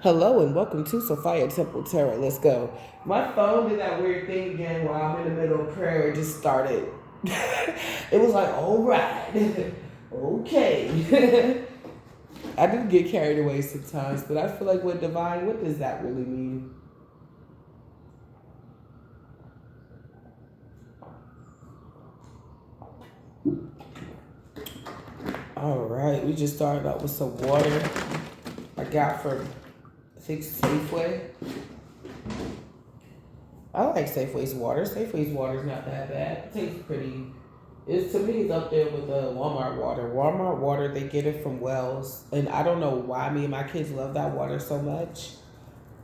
Hello and welcome to Sophia Temple Terror. Let's go. My phone did that weird thing again while I'm in the middle of prayer. It just started. It was like, all right, okay. I do get carried away sometimes, but I feel like with divine, what does that really mean? All right, we just started out with some water I got from, I think, Safeway. I like Safeway's water. Safeway's water is not that bad. It tastes pretty. It's to me, it's up there with the Walmart water. Walmart water, they get it from wells, and I don't know why me and my kids love that water so much.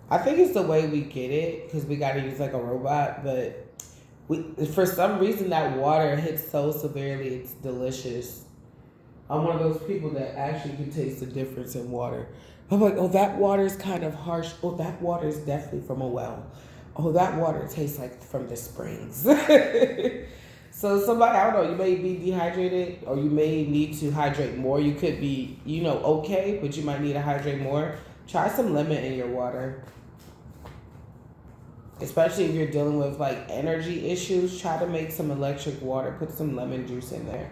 I think it's the way we get it because we got to use like a robot, but we for some reason that water hits so severely. It's delicious. I'm one of those people that actually can taste the difference in water. I'm like, oh, that water is kind of harsh. Oh, that water is definitely from a well. Oh, that water tastes like from the springs. So somebody, I don't know, you may be dehydrated or you may need to hydrate more. You could be, okay, but you might need to hydrate more. Try some lemon in your water. Especially if you're dealing with like energy issues, try to make some electric water. Put some lemon juice in there.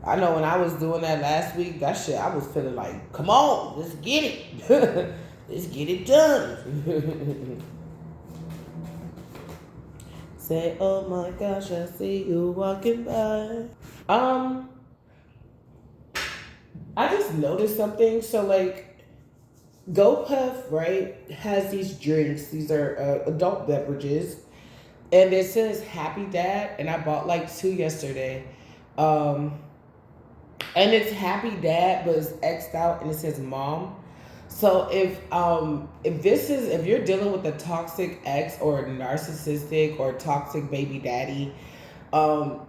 I know when I was doing that last week, that shit, I was feeling like, come on, let's get it. Let's get it done. Say, oh my gosh, I see you walking by. Um, I just noticed something. So, like, GoPuff, right, has these drinks. These are adult beverages. And it says Happy Dad. And I bought like two yesterday. Um, and it's Happy Dad, but it's X'd out and it says Mom. So if you're dealing with a toxic ex or a narcissistic or toxic baby daddy, um,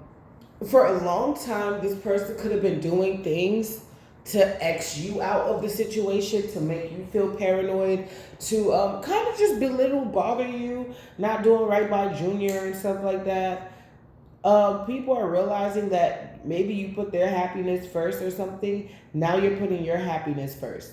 for a long time this person could have been doing things to X you out of the situation, to make you feel paranoid, to kind of just belittle, bother you, not doing right by Junior and stuff like that. People are realizing that maybe you put their happiness first or something. Now you're putting your happiness first.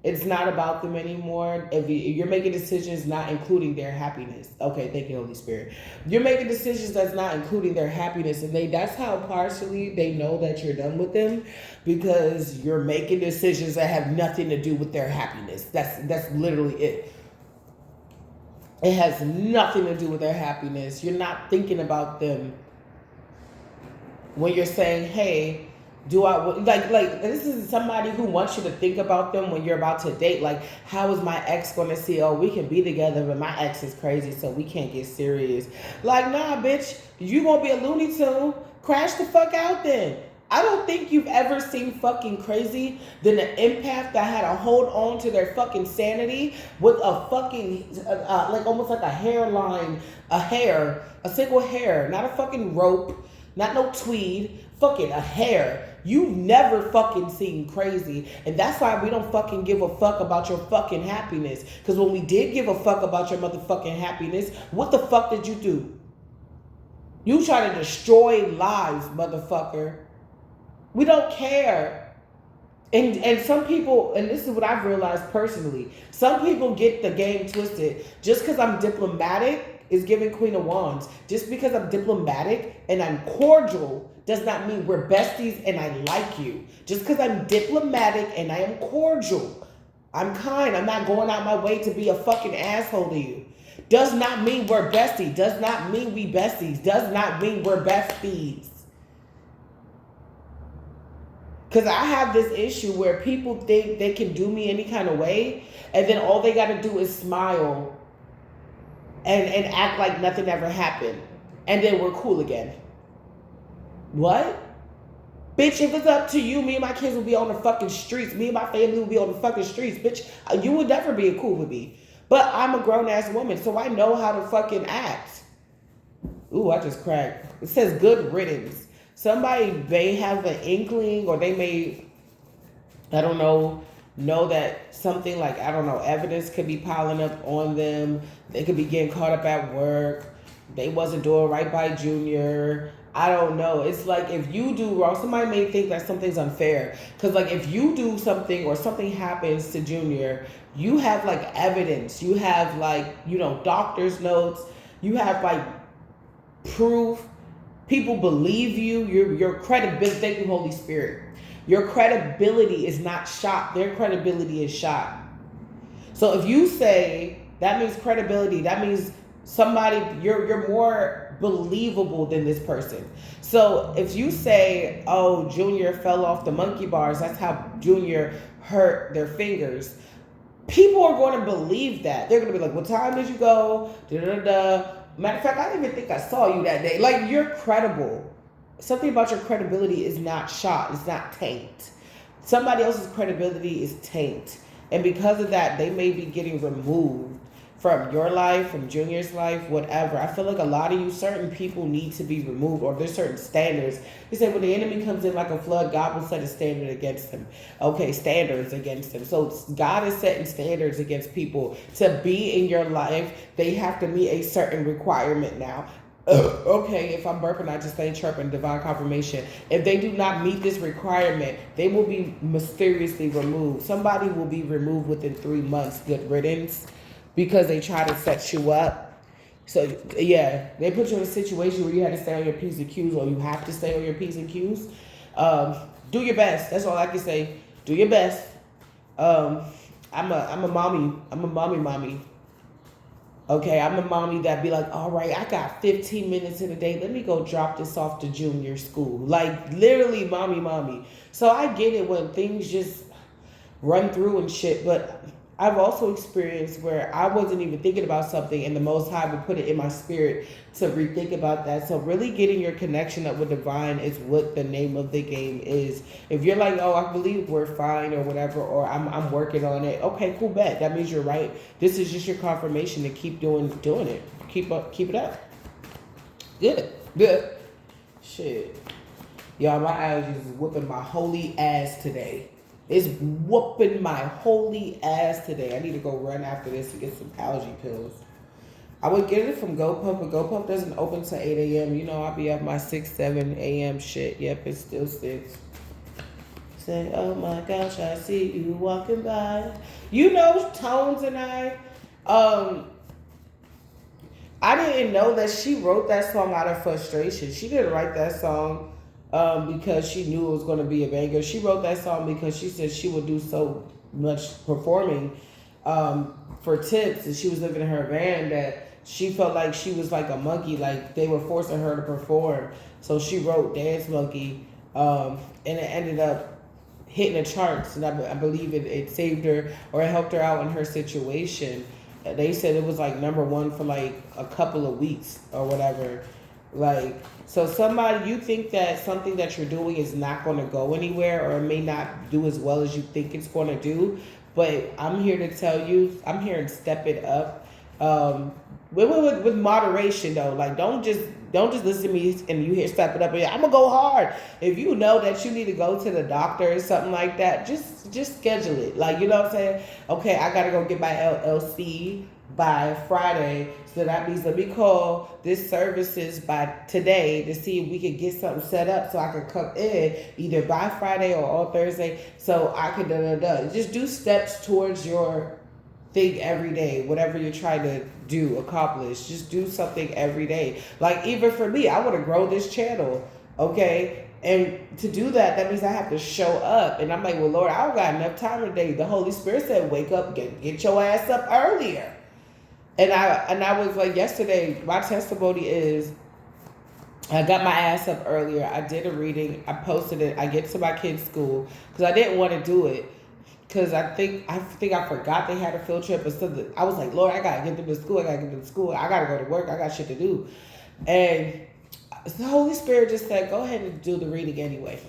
It's not about them anymore. If you're making decisions not including their happiness, okay, thank you, Holy Spirit. You're making decisions that's not including their happiness, and that's how partially they know that you're done with them, because you're making decisions that have nothing to do with their happiness. That's literally it. It has nothing to do with their happiness. You're not thinking about them when you're saying, hey, do I like this is somebody who wants you to think about them when you're about to date. Like, how is my ex going to see, oh, we can be together, but my ex is crazy, so we can't get serious? Like, nah, bitch, you gonna be a Looney Tune? Crash the fuck out then. I don't think you've ever seen fucking crazy than an empath that had to hold on to their fucking sanity with a fucking like almost like a hairline, a single hair, not a fucking rope, not no tweed, fucking a hair. You've never fucking seen crazy. And that's why we don't fucking give a fuck about your fucking happiness. Because when we did give a fuck about your motherfucking happiness, what the fuck did you do? You try to destroy lives, motherfucker. We don't care. And some people, and this is what I've realized personally, some people get the game twisted. Just because I'm diplomatic is giving Queen of Wands. Just because I'm diplomatic and I'm cordial does not mean we're besties and I like you. Just because I'm diplomatic and I am cordial, I'm kind, I'm not going out my way to be a fucking asshole to you, does not mean we're besties. Does not mean we besties. Does not mean we're besties. Because I have this issue where people think they can do me any kind of way, and then all they got to do is smile and act like nothing ever happened, and then we're cool again. What? Bitch, if it's up to you, me and my kids will be on the fucking streets. Me and my family will be on the fucking streets. Bitch, you would never be cool with me. But I'm a grown-ass woman, so I know how to fucking act. Ooh, I just cracked. It says good riddance. Somebody may have an inkling, or they may, I don't know that something like, I don't know, evidence could be piling up on them. They could be getting caught up at work. They wasn't doing right by Junior. I don't know. It's like if you do wrong, somebody may think that something's unfair. Because, like, if you do something or something happens to Junior, you have, like, evidence. You have, like, doctor's notes. You have, like, proof. People believe you. Your credibility. Thank you, Holy Spirit. Your credibility is not shot. Their credibility is shot. So if you say that means credibility, that means somebody you're more believable than this person. So if you say, "Oh, Junior fell off the monkey bars," that's how Junior hurt their fingers. People are going to believe that. They're going to be like, "What time did you go?" Da da da. Matter of fact, I didn't even think I saw you that day. Like, you're credible. Something about your credibility is not shot. It's not taint. Somebody else's credibility is taint. And because of that, they may be getting removed from your life, from Junior's life, whatever. I feel like a lot of you, certain people need to be removed, or there's certain standards. You say when the enemy comes in like a flood, God will set a standard against him. Okay, standards against him. So God is setting standards against people. To be in your life, they have to meet a certain requirement now. Okay, if I'm burping, I just ain't chirping, divine confirmation. If they do not meet this requirement, they will be mysteriously removed. Somebody will be removed within 3 months, good riddance, because they try to set you up. So, yeah, they put you in a situation where you had to stay on your P's and Q's, or you have to stay on your P's and Q's. Do your best. That's all I can say. Do your best. I'm a mommy. I'm a mommy. Okay, I'm a mommy that be like, all right, I got 15 minutes in a day. Let me go drop this off to Junior school. Like, literally, mommy. So I get it when things just run through and shit. But I've also experienced where I wasn't even thinking about something, and the Most High would put it in my spirit to rethink about that. So really getting your connection up with divine is what the name of the game is. If you're like, oh, I believe we're fine or whatever, or I'm working on it. Okay, cool, bet. That means you're right. This is just your confirmation to keep doing it. Keep it up. Good. Shit. Y'all, my allergies is whooping my holy ass today. It's whooping my holy ass today. I need to go run after this to get some allergy pills. I would get it from GoPuff, but GoPuff doesn't open till 8 a.m. You know, I'll be up my 6, 7 a.m. shit. Yep, it's still 6. Say, oh my gosh, I see you walking by. You know, Tones and I didn't know that she wrote that song out of frustration. She didn't write that song because she knew it was going to be a banger. She wrote that song because she said she would do so much performing for tips, and she was living in her van that she felt like she was like a monkey, like they were forcing her to perform. So she wrote Dance Monkey, and it ended up hitting the charts, and I believe it saved her, or it helped her out in her situation. They said it was like #1 for like a couple of weeks or whatever. Like, so somebody, you think that something that you're doing is not going to go anywhere, or it may not do as well as you think it's going to do, but I'm here to tell you, I'm here to step it up, with moderation though. Like, don't just listen to me and you hear step it up and I'm gonna go hard. If you know that you need to go to the doctor or something like that, just schedule it. Like, you know what I'm saying? Okay, I gotta go get my LLC by Friday, so that means let me call this services by today to see if we can get something set up so I can come in either by Friday or on Thursday, so I can just do steps towards your thing every day. Whatever you're trying to do, accomplish, just do something every day. Like, even for me, I want to grow this channel, okay? And to do that, that means I have to show up. And I'm like, well, Lord, I don't got enough time today. The Holy Spirit said, wake up, get your ass up earlier. And I was like, yesterday, my testimony is, I got my ass up earlier. I did a reading. I posted it. I get to my kids' school because I didn't want to do it because I think I forgot they had a field trip. And I was like, Lord, I gotta get them to school. I gotta go to work. I got shit to do. And the Holy Spirit just said, go ahead and do the reading anyway.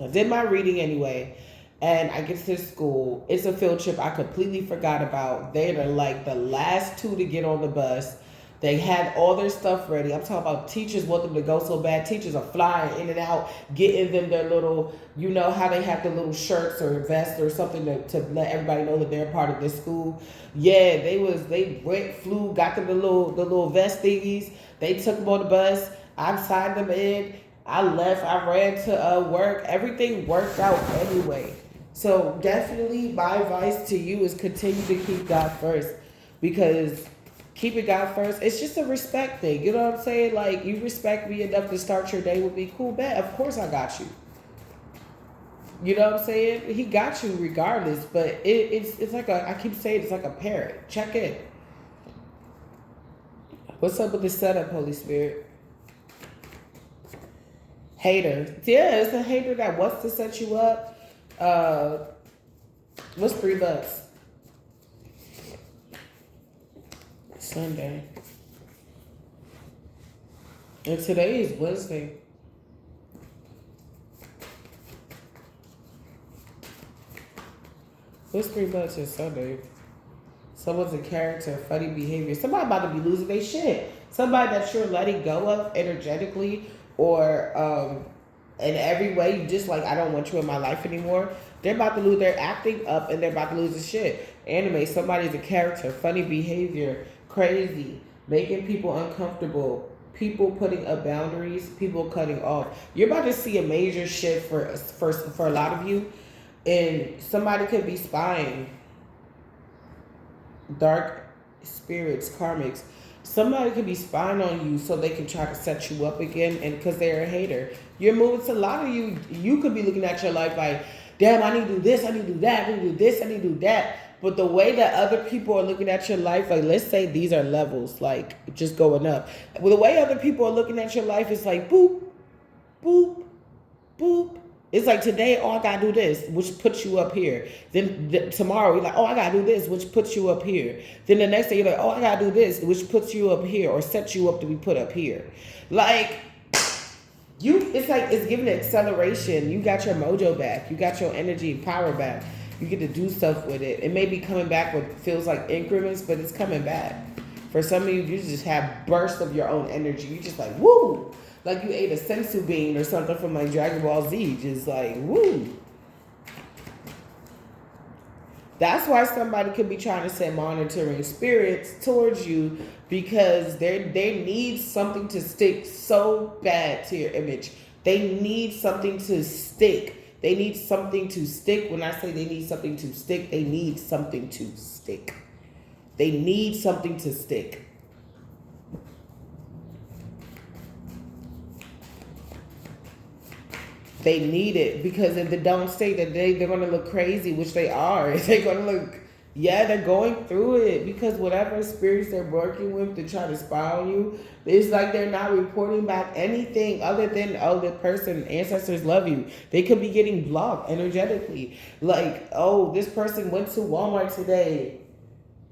I did my reading anyway. And I get to school. It's a field trip I completely forgot about. They're like the last 2 to get on the bus. They had all their stuff ready. I'm talking about teachers want them to go so bad. Teachers are flying in and out, getting them their little, you know how they have the little shirts or vests or something to let everybody know that they're part of this school. Yeah, they flew, got them the little vest thingies. They took them on the bus. I signed them in. I left. I ran to work. Everything worked out anyway. So definitely, my advice to you is continue to keep God first, because keeping God first, it's just a respect thing. You know what I'm saying? Like, you respect me enough to start your day with me. Cool, bet. Of course, I got you. You know what I'm saying? He got you regardless. But it's like I keep saying, it's like a parent. Check in. What's up with the setup, Holy Spirit? Hater. Yeah, it's a hater that wants to set you up. What's $3? Sunday. And today is Wednesday. What's $3 is Sunday? Someone's a character, funny behavior. Somebody about to be losing their shit. Somebody that you're letting go of energetically, or in every way. You just like, I don't want you in my life anymore. They're about to lose. They're acting up and they're about to lose the shit. Anime. Somebody's a character, funny behavior, crazy, making people uncomfortable. People putting up boundaries. People cutting off. You're about to see a major shift for a lot of you, and somebody could be spying. Dark spirits, karmics. Somebody could be spying on you so they can try to set you up again, and because they're a hater. You're moving to a lot of you could be looking at your life like, damn, I need to do this, I need to do that, I need to do this, I need to do that. But the way that other people are looking at your life, like, let's say these are levels, like, just going up. Well, the way other people are looking at your life is like, boop, boop, boop. It's like today, oh, I gotta do this, which puts you up here. Then tomorrow, you're like, oh, I gotta do this, which puts you up here. Then the next day, you're like, oh, I gotta do this, which puts you up here, or sets you up to be put up here. Like, it's like it's giving acceleration. You got your mojo back. You got your energy and power back. You get to do stuff with it. It may be coming back what feels like increments, but it's coming back. For some of you, you just have bursts of your own energy. You just like, woo! Like you ate a sensu bean or something from like Dragon Ball Z. Just like, woo! That's why somebody could be trying to send monitoring spirits towards you, because they need something to stick so bad to your image. They need something to stick. They need something to stick. When I say they need something to stick, they need something to stick. They need something to stick. They need it, because if they don't stay, that they're going to look crazy, which they are. They're going to look, yeah, they're going through it, because whatever spirits they're working with to try to spy on you, it's like they're not reporting back anything other than, oh, the person, ancestors love you. They could be getting blocked energetically. Like, oh, this person went to Walmart today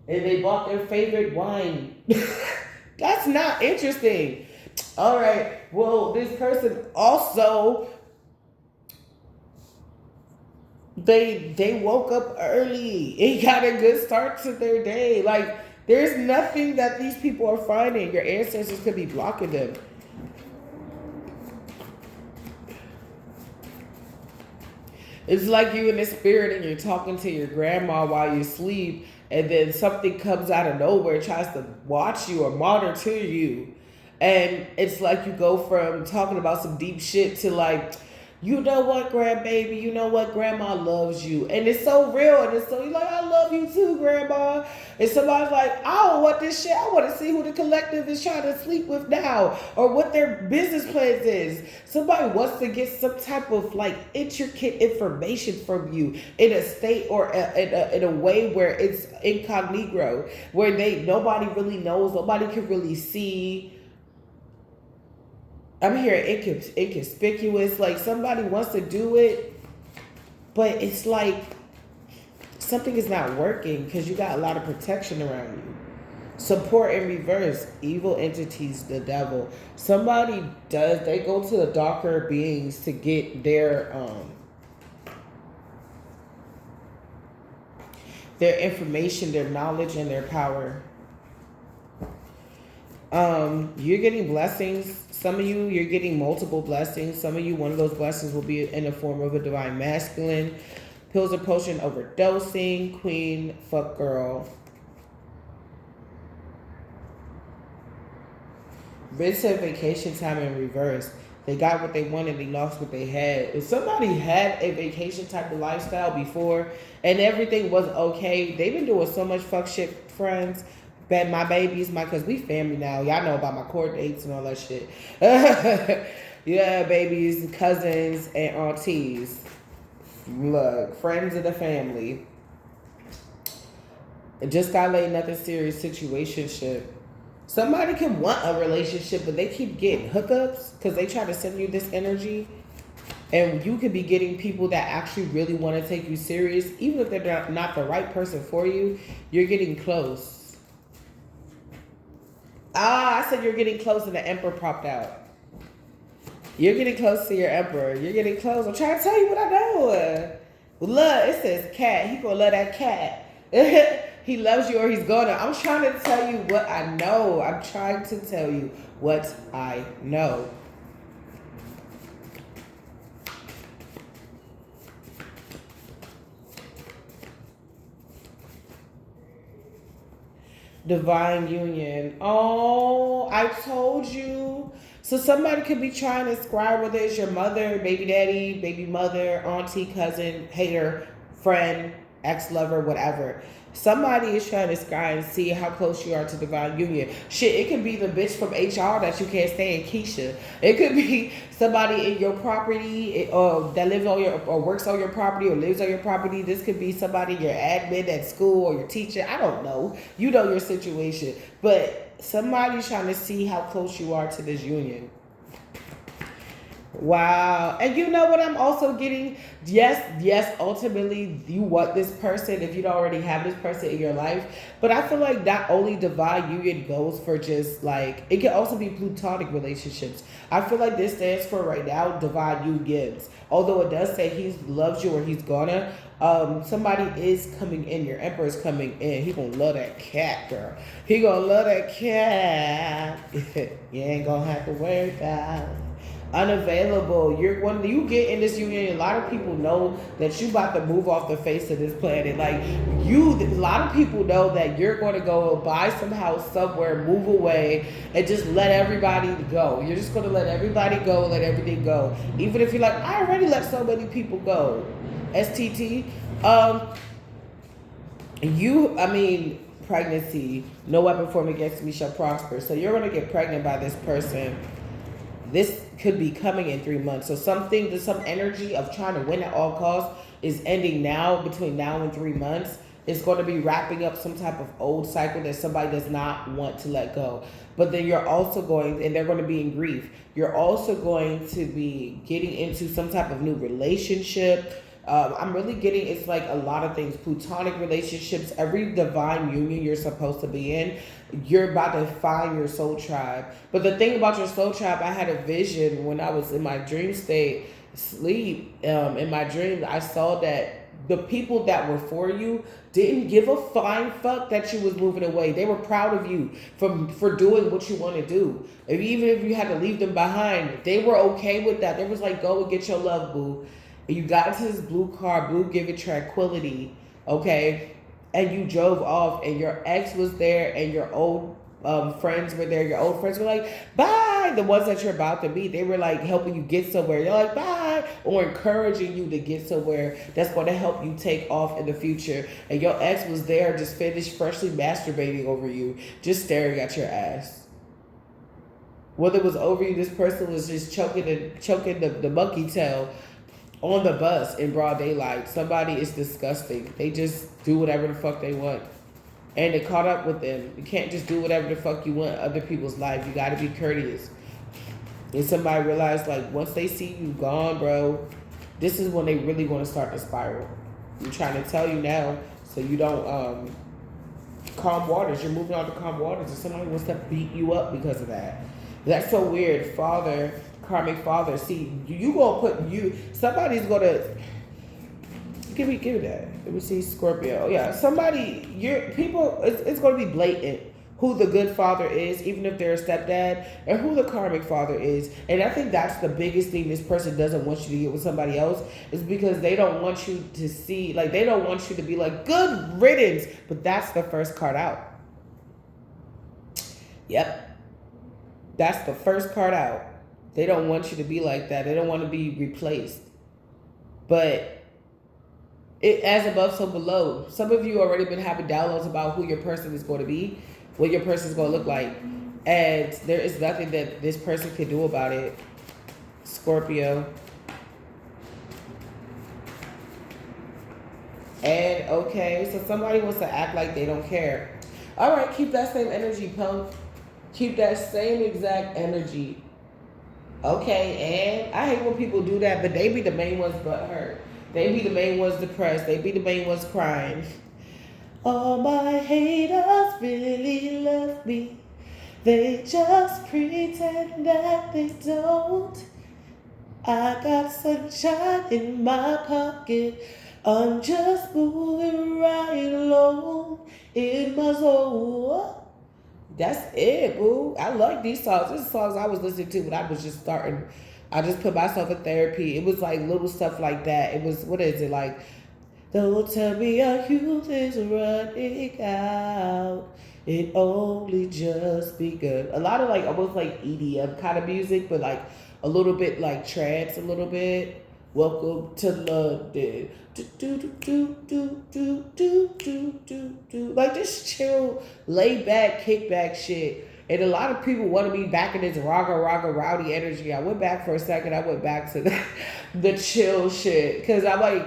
and they bought their favorite wine. That's not interesting. All right, well, this person also, they woke up early and got a good start to their day. Like, there's nothing that these people are finding. Your ancestors could be blocking them. It's like you in the spirit and you're talking to your grandma while you sleep, and then something comes out of nowhere, tries to watch you or monitor you. And it's like you go from talking about some deep shit to like, you know what, grandbaby, you know what, grandma loves you. And it's so real, and it's so, you're like, I love you too, grandma. And somebody's like, I don't want this shit. I want to see who the collective is trying to sleep with now, or what their business plans is. Somebody wants to get some type of like intricate information from you in a state or in a way where it's incognito, where nobody really knows, nobody can really see. I'm hearing inconspicuous, like somebody wants to do it, but it's like something is not working because you got a lot of protection around you. Support in reverse, evil entities, the devil. Somebody they go to the darker beings to get their information, their knowledge, and their power. You're getting blessings. Some of you, you're getting multiple blessings. Some of you, one of those blessings will be in the form of a divine masculine. Pills or potion overdosing. Queen, fuck girl. Rinse and vacation time in reverse. They got what they wanted, they lost what they had. If somebody had a vacation type of lifestyle before and everything was okay, they've been doing so much fuck shit, friends. But my babies, cause we family now. Y'all know about my court dates and all that shit. Yeah, babies, cousins, and aunties. Look, friends of the family. It just got laid, nothing serious situationship. Somebody can want a relationship, but they keep getting hookups because they try to send you this energy. And you could be getting people that actually really want to take you serious. Even if they're not the right person for you, you're getting close. I said you're getting close and the emperor popped out. You're getting close to your emperor. You're getting close. I'm trying to tell you what I know. Love, it says cat. He gonna love that cat. He loves you or he's gonna. I'm trying to tell you what I know. I'm trying to tell you what I know. Divine union. Oh, I told you. So somebody could be trying to scribe whether it's your mother, baby daddy, baby mother, auntie, cousin, hater, friend, ex-lover, whatever. Somebody is trying to sky and see how close you are to divine union. Shit, it could be the bitch from HR that you can't stand, Keisha. It could be somebody in your property that lives on your or works on your property or lives on your property. This could be somebody your admin at school or your teacher. I don't know. You know your situation, but somebody's trying to see how close you are to this union. Wow. And you know what I'm also getting? Yes, ultimately you want this person if you don't already have this person in your life. But I feel like not only divine union goes for just like, it can also be plutonic relationships. I feel like this stands for right now, divine unions. Although it does say he loves you or he's gonna. Somebody is coming in. Your emperor is coming in. He gonna love that cat, girl. He gonna love that cat. You ain't gonna have to worry about it. Unavailable. When you get in this union, a lot of people know that you about to move off the face of this planet. Like a lot of people know that you're going to go buy some house somewhere, move away, and just let everybody go. You're just going to let everybody go, let everything go. Even if you're like, I already let so many people go. STT. Pregnancy. No weapon formed against me shall prosper. So you're going to get pregnant by this person. This could be coming in 3 months. So some energy of trying to win at all costs is ending now, between now and 3 months. It's going to be wrapping up some type of old cycle that somebody does not want to let go. But then you're also and they're going to be in grief. You're also going to be getting into some type of new relationship. I'm really getting, it's like a lot of things. Plutonic relationships, every divine union you're supposed to be in, you're about to find your soul tribe. But the thing about your soul tribe, I had a vision when I was in my dream state, in my dreams, I saw that the people that were for you didn't give a flying fuck that you was moving away. They were proud of you for doing what you want to do. Even if you had to leave them behind, they were okay with that. They was like, go and get your love, boo. And you got into this blue car, blue giving tranquility, okay? And you drove off and your ex was there and your old friends were there. Your old friends were like, bye. The ones that you're about to meet, they were like helping you get somewhere. They're like, bye. Or encouraging you to get somewhere that's going to help you take off in the future. And your ex was there, just finished freshly masturbating over you, just staring at your ass. Whether it was over you, this person was just choking the monkey tail on the bus in broad daylight. Somebody is disgusting. They just do whatever the fuck they want. And it caught up with them. You can't just do whatever the fuck you want in other people's life. You got to be courteous. And somebody realized, like, once they see you gone, bro, this is when they really want to start to spiral. I'm trying to tell you now so you don't calm waters. You're moving on to calm waters and somebody wants to beat you up because of that. That's so weird. Father, karmic father. See, you gonna somebody's gonna give me that. Let me see, Scorpio. Yeah, it's gonna be blatant who the good father is, even if they're a stepdad, and who the karmic father is. And I think that's the biggest thing this person doesn't want you to get with somebody else, is because they don't want you to see, like, they don't want you to be like, good riddance. But that's the first card out. Yep. That's the first card out. They don't want you to be like that. They don't want to be replaced. But it as above, so below. Some of you already been having downloads about who your person is going to be, what your person is going to look like. And there is nothing that this person can do about it. Scorpio. And okay, so somebody wants to act like they don't care. All right, keep that same energy, punk. Keep that same exact energy. Okay, and I hate when people do that, but they be the main ones but hurt. They be the main ones depressed. They be the main ones crying. All my haters really love me. They just pretend that they don't. I got sunshine in my pocket. I'm just moving right along in my soul. That's it, boo. I like these songs. These are songs I was listening to when I was just starting. I just put myself in therapy. It was like little stuff like that. It was, what is it, like, don't tell me our youth is running out. It only just begun. A lot of like almost like EDM kind of music, but like a little bit like trance, a little bit. Welcome to London. Do, do, do, do, do, do, do, do, do, do. Like this chill, laid back, kickback shit. And a lot of people want to be back in this raga, rowdy energy. I went back for a second. I went back to the chill shit. Because I'm like,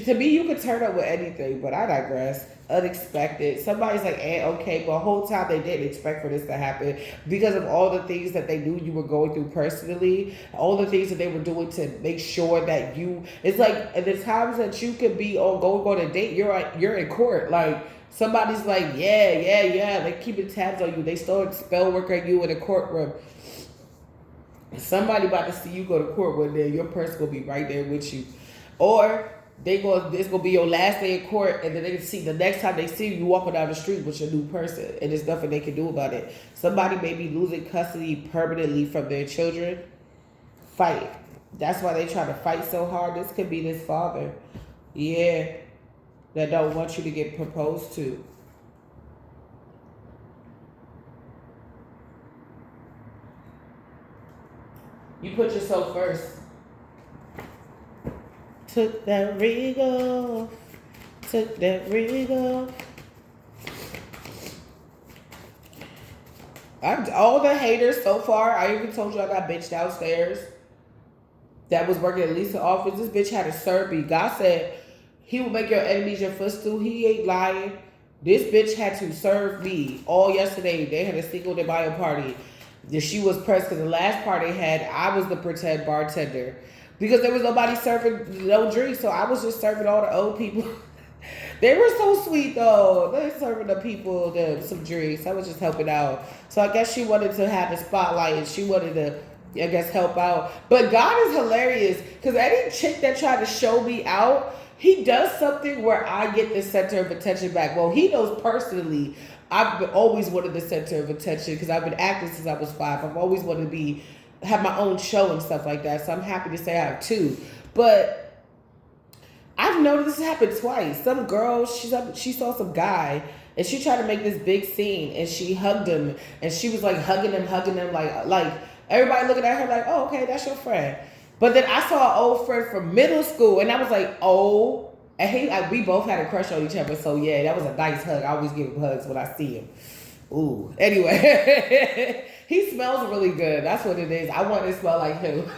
to me, you could turn up with anything, but I digress. Unexpected. Somebody's like, okay, but the whole time they didn't expect for this to happen because of all the things that they knew you were going through personally, all the things that they were doing to make sure that you. It's like at the times that you could be going on a date, you're in court. Like somebody's like, yeah, they keeping tabs on you. They started spell work on you in a courtroom. Somebody about to see you go to court one day. Your person will be right there with you, or this gonna be your last day in court, and then they can see the next time they see you walking down the street with your new person, and there's nothing they can do about it. Somebody may be losing custody permanently from their children. Fight. That's why they try to fight so hard. This could be this father, yeah, that don't want you to get proposed to. You put yourself first. Took that rig off. Took that rig off. All the haters so far. I even told you I got bitch downstairs that was working at Lisa's office. This bitch had to serve me. God said he will make your enemies your footstool. He ain't lying. This bitch had to serve me all yesterday. They had a single day bio party. She was pressed because the last party had, I was the pretend bartender. Because there was nobody serving no drinks, so I was just serving all the old people. They were so sweet though. They were serving the people some drinks. I was just helping out. So I guess she wanted to have a spotlight and she wanted to, I guess, help out. But God is hilarious because any chick that tried to show me out, he does something where I get the center of attention back. Well, he knows personally I've always wanted the center of attention because I've been acting since I was 5. I've always wanted to have my own show and stuff like that. So I'm happy to say I have 2. But I've noticed this happen twice. Some girl, she saw some guy and she tried to make this big scene and she hugged him and she was like hugging him like everybody looking at her like, oh, okay, that's your friend. But then I saw an old friend from middle school and I was like, oh, and we both had a crush on each other. So yeah, that was a nice hug. I always give him hugs when I see him. Ooh. Anyway, he smells really good. That's what it is. I want to smell like him.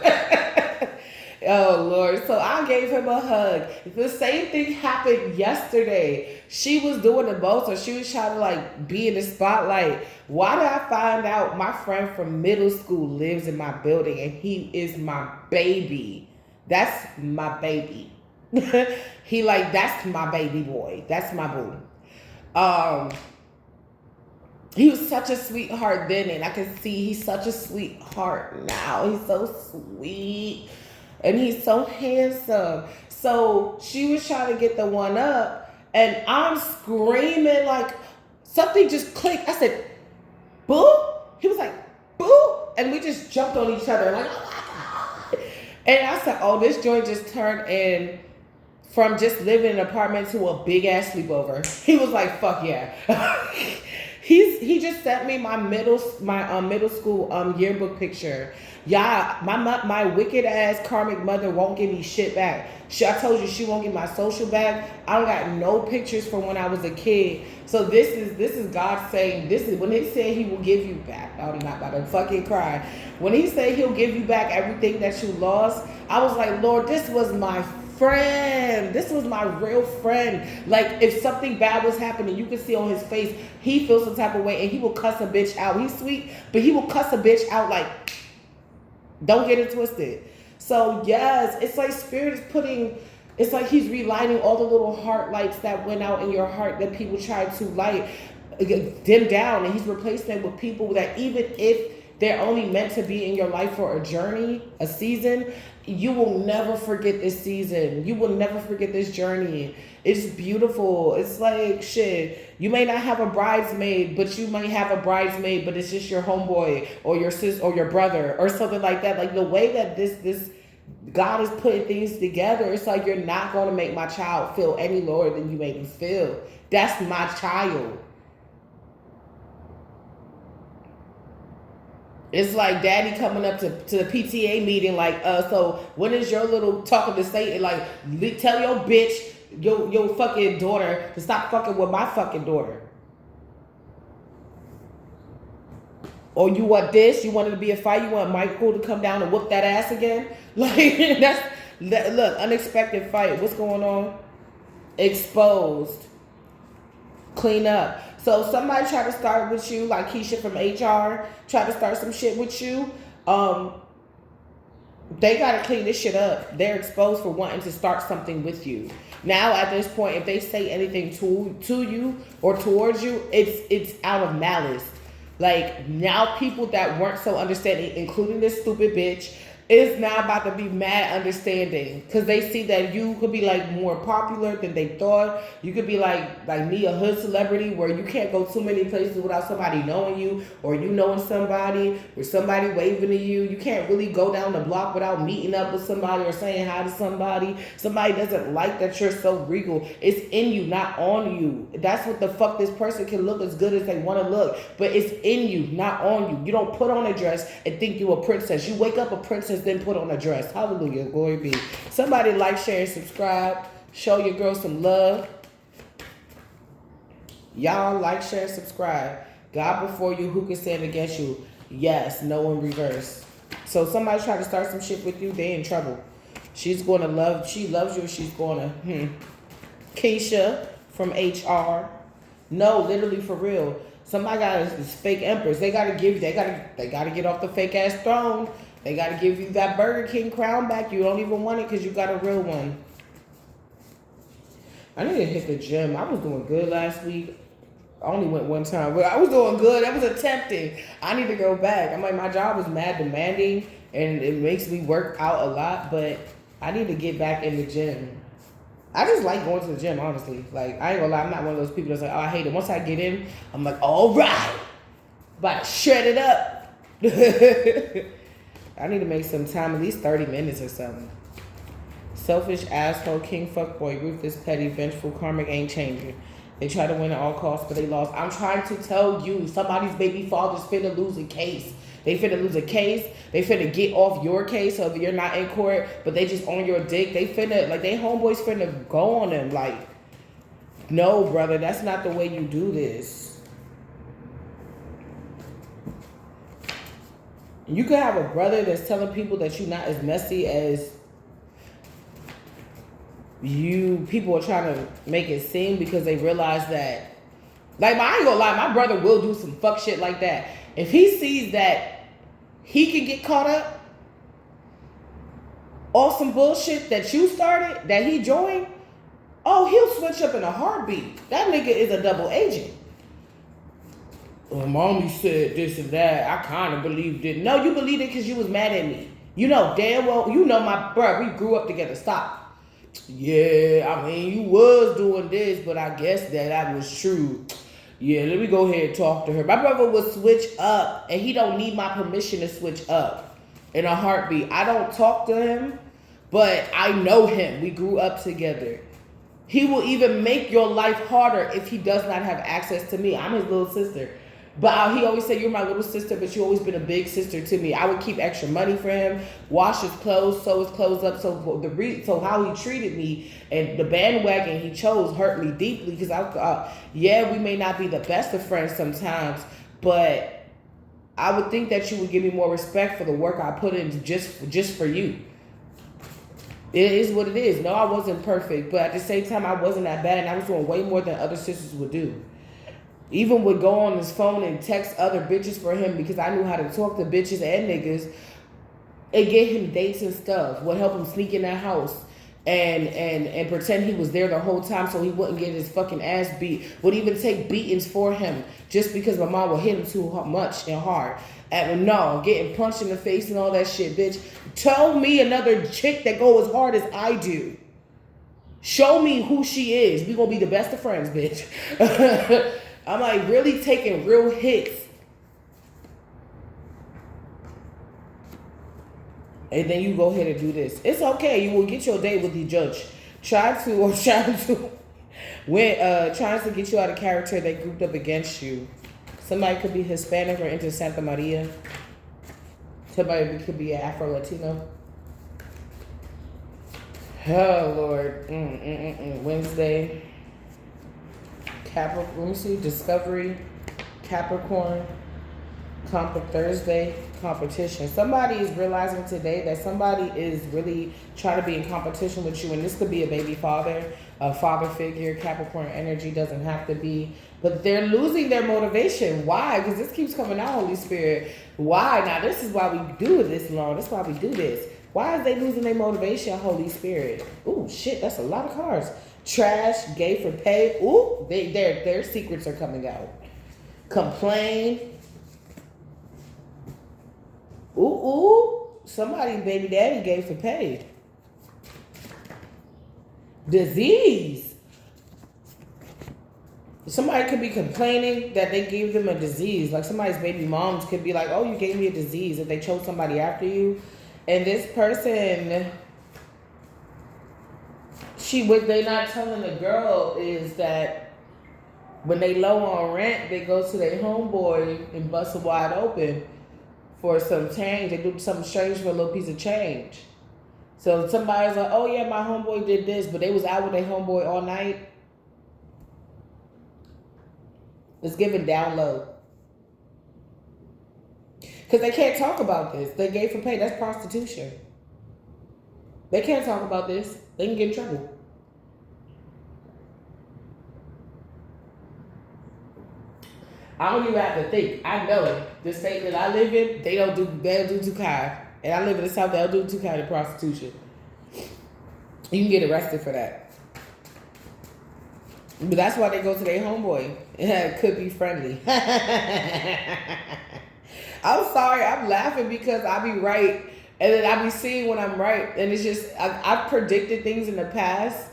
Oh, Lord. So I gave him a hug. The same thing happened yesterday. She was doing the most, or she was trying to like be in the spotlight. Why did I find out my friend from middle school lives in my building and he is my baby? That's my baby. That's my baby boy. That's my boo. He was such a sweetheart then, and I can see he's such a sweetheart now. He's so sweet, and he's so handsome. So she was trying to get the one up, and I'm screaming like something just clicked. I said, boo? He was like, boo? And we just jumped on each other like, oh my God. And I said, oh, this joint just turned in from just living in an apartment to a big ass sleepover. He was like, fuck yeah. He just sent me my middle school yearbook picture. Yeah, my wicked ass karmic mother won't give me shit back. I told you she won't give my social back. I don't got no pictures from when I was a kid. So this is God saying, this is when he said he will give you back. I'm not about to fucking cry. When he said he'll give you back everything that you lost, I was like, Lord, this was my friend. This was my real friend. Like, if something bad was happening, you could see on his face, he feels some type of way, and he will cuss a bitch out. He's sweet, but he will cuss a bitch out like, don't get it twisted. So yes, it's like Spirit is putting, it's like he's relighting all the little heart lights that went out in your heart that people tried to light, dim down, and he's replacing them with people that even if they're only meant to be in your life for a journey, a season, you will never forget this season. You will never forget this journey. It's beautiful. It's like, shit, you may not have a bridesmaid, but you might have a bridesmaid, but it's just your homeboy or your sis or your brother or something like that. Like the way that this God is putting things together, it's like you're not going to make my child feel any lower than you make him feel. That's my child. It's like daddy coming up to the PTA meeting like, so when is your little talking to Satan? Like, tell your bitch, your fucking daughter to stop fucking with my fucking daughter. Or you want this? You wanted to be a fight? You want Michael to come down and whoop that ass again? Like, look, unexpected fight. What's going on? Exposed. Clean up. So somebody try to start with you, like Keisha from HR, try to start some shit with you. They gotta clean this shit up. They're exposed for wanting to start something with you. Now at this point, if they say anything to you or towards you, it's out of malice. Like now people that weren't so understanding, including this stupid bitch, is now about to be mad understanding because they see that you could be like more popular than they thought. You could be like me, a hood celebrity where you can't go too many places without somebody knowing you or you knowing somebody or somebody waving to you. You can't really go down the block without meeting up with somebody or saying hi to somebody. Somebody doesn't like that you're so regal. It's in you, not on you. That's what the fuck this person can look as good as they want to look, but it's in you, not on you. You don't put on a dress and think you a princess. You wake up a princess, then put on a dress. Hallelujah. Glory be. Somebody like, share, and subscribe. Show your girl some love. Y'all like, share, and subscribe. God before you, who can stand against you? Yes, no in reverse. So somebody try to start some shit with you, they in trouble. She's going to love, she loves you, she's going to, Keisha from HR. No, literally for real. Somebody got this fake empress. They gotta get off the fake ass throne. They got to give you that Burger King crown back. You don't even want it because you got a real one. I need to hit the gym. I was doing good last week. I only went one time, but I was doing good. I was attempting. I need to go back. I'm like, my job was mad demanding, and it makes me work out a lot, but I need to get back in the gym. I just like going to the gym, honestly. Like, I ain't gonna lie. I'm not one of those people that's like, oh, I hate it. Once I get in, I'm like, all right. About to shred it up. I need to make some time, at least 30 minutes or something. Selfish asshole, king fuckboy, ruthless, petty, vengeful, karmic ain't changing. They try to win at all costs, but they lost. I'm trying to tell you, somebody's baby father's finna lose a case. They finna lose a case. They finna get off your case so that you're not in court, but they just on your dick. They finna, like, they homeboys finna go on them. Like, no, brother, that's not the way you do this. You could have a brother that's telling people that you're not as messy as people are trying to make it seem because they realize that, like, I ain't gonna lie, my brother will do some fuck shit like that. If he sees that he can get caught up on some bullshit that you started, that he joined, oh, he'll switch up in a heartbeat. That nigga is a double agent. Oh, mommy said this and that. I kind of believed it. No, you believed it because you was mad at me. You know damn well, you know my bro, we grew up together. Stop. Yeah, I mean, you was doing this, but I guess that was true. Yeah, let me go ahead and talk to her. My brother would switch up, and he don't need my permission to switch up in a heartbeat. I don't talk to him, but I know him. We grew up together. He will even make your life harder if he does not have access to me. I'm his little sister. But he always said, you're my little sister, but you always been a big sister to me. I would keep extra money for him, wash his clothes, sew his clothes up. So how he treated me and the bandwagon he chose hurt me deeply because yeah, we may not be the best of friends sometimes, but I would think that you would give me more respect for the work I put in just for you. It is what it is. No, I wasn't perfect, but at the same time, I wasn't that bad, and I was doing way more than other sisters would do. Even would go on his phone and text other bitches for him because I knew how to talk to bitches and niggas and get him dates and stuff. Would help him sneak in that house and pretend he was there the whole time so he wouldn't get his fucking ass beat. Would even take beatings for him just because my mom would hit him too much and hard. And no, getting punched in the face and all that shit, bitch. Tell me another chick that go as hard as I do. Show me who she is. We gonna be the best of friends, bitch. I'm like really taking real hits. And then you go ahead and do this. It's okay. You will get your date with the judge. Trying to get you out of character they grouped up against you. Somebody could be Hispanic or into Santa Maria. Somebody could be Afro-Latino. Oh, Lord. Wednesday. Capricorn. Let me see. Discovery. Capricorn. Thursday. Competition. Somebody is realizing today that somebody is really trying to be in competition with you. And this could be a baby father, a father figure. Capricorn energy doesn't have to be. But they're losing their motivation. Why? Because this keeps coming out, Holy Spirit. Why? Now, this is why we do this long. That's why we do this. Why is they losing their motivation, Holy Spirit? Ooh, shit, that's a lot of cards. Trash, gay for pay. Ooh, their secrets are coming out. Complain. Ooh, somebody baby daddy gay for pay. Disease. Somebody could be complaining that they gave them a disease. Like somebody's baby moms could be like, oh, you gave me a disease. If they chose somebody after you. And this person, what they not telling the girl is that when they low on rent, they go to their homeboy and bust it wide open for some change. They do something strange for a little piece of change. So somebody's like, oh yeah, my homeboy did this, but they was out with their homeboy all night. It's giving down low. Because they can't talk about this. They gay for pay. That's prostitution. They can't talk about this. They can get in trouble. I don't even have to think. I know it. The state that I live in, they don't do Tukai. And I live in the South, they'll do Tukai to prostitution. You can get arrested for that. But that's why they go to their homeboy. It could be friendly. I'm sorry, I'm laughing because I be right. And then I be seeing when I'm right. And it's just, I've predicted things in the past.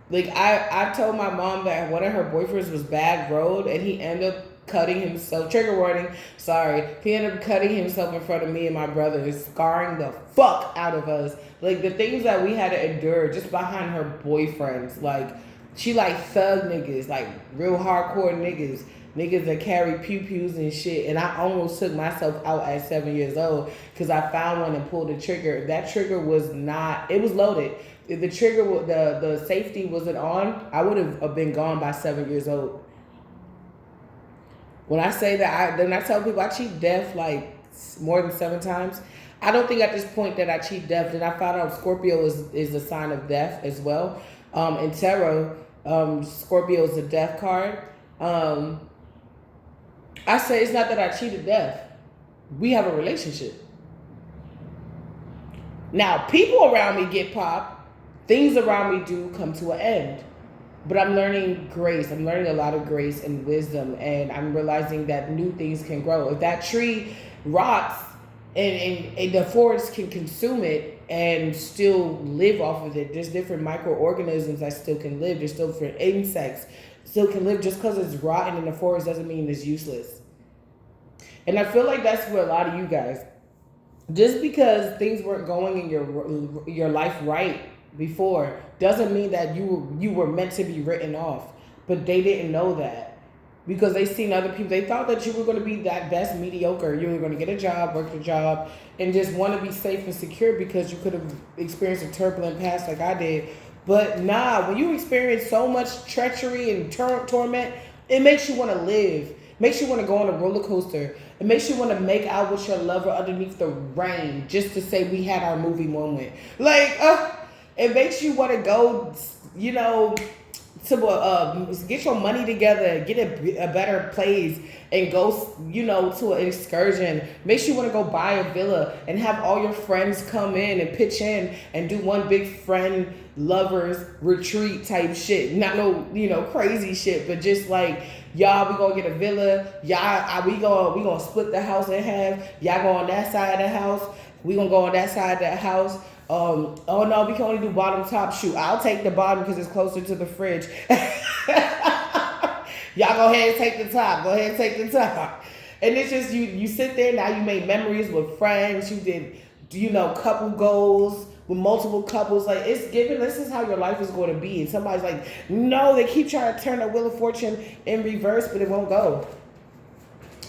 Like, I told my mom that one of her boyfriends was bad road. And he ended up cutting himself. Trigger warning, sorry. He ended up cutting himself in front of me and my brother. Scarring the fuck out of us. Like, the things that we had to endure just behind her boyfriends. Like, she like thug niggas. Like, real hardcore niggas. Niggas that carry pew-pews and shit. And I almost took myself out at 7 years old because I found one and pulled the trigger. That trigger was not, it was loaded. If the trigger, the safety wasn't on, I would have been gone by 7 years old. When I say that, then I tell people I cheat death like more than 7 times. I don't think at this point that I cheat death. Then I found out Scorpio is a sign of death as well. In tarot, Scorpio is a death card. I say it's not that I cheated death. We have a relationship. Now, people around me get popped. Things around me do come to an end. But I'm learning grace. I'm learning a lot of grace and wisdom. And I'm realizing that new things can grow. If that tree rots and the forest can consume it and still live off of it, there's different microorganisms that still can live. There's still different insects still can live. Just because it's rotten in the forest doesn't mean it's useless. And I feel like that's for a lot of you guys. Just because things weren't going in your life right before doesn't mean that you were meant to be written off. But they didn't know that because they seen other people. They thought that you were going to be that best mediocre. You were going to get a job, work the job, and just want to be safe and secure because you could have experienced a turbulent past like I did. But nah, when you experience so much treachery and torment, it makes you want to live. Makes you want to go on a roller coaster. It makes you want to make out with your lover underneath the rain just to say we had our movie moment. Like, it makes you want to go, to get your money together, get a better place, and go, to an excursion. Makes you want to go buy a villa and have all your friends come in and pitch in and do one big friend lovers retreat type shit. Not no, crazy shit, but just like, y'all, we gonna get a villa. Y'all, we gonna split the house in half. Y'all go on that side of the house. We gonna go on that side of the house. Oh no, we can only do bottom top. Shoot, I'll take the bottom because it's closer to the fridge. Y'all go ahead and take the top. Go ahead and take the top. And it's just you sit there now. You made memories with friends. You did couple goals with multiple couples. Like, it's given. This is how your life is going to be. And somebody's like, no, they keep trying to turn the wheel of fortune in reverse, but it won't go.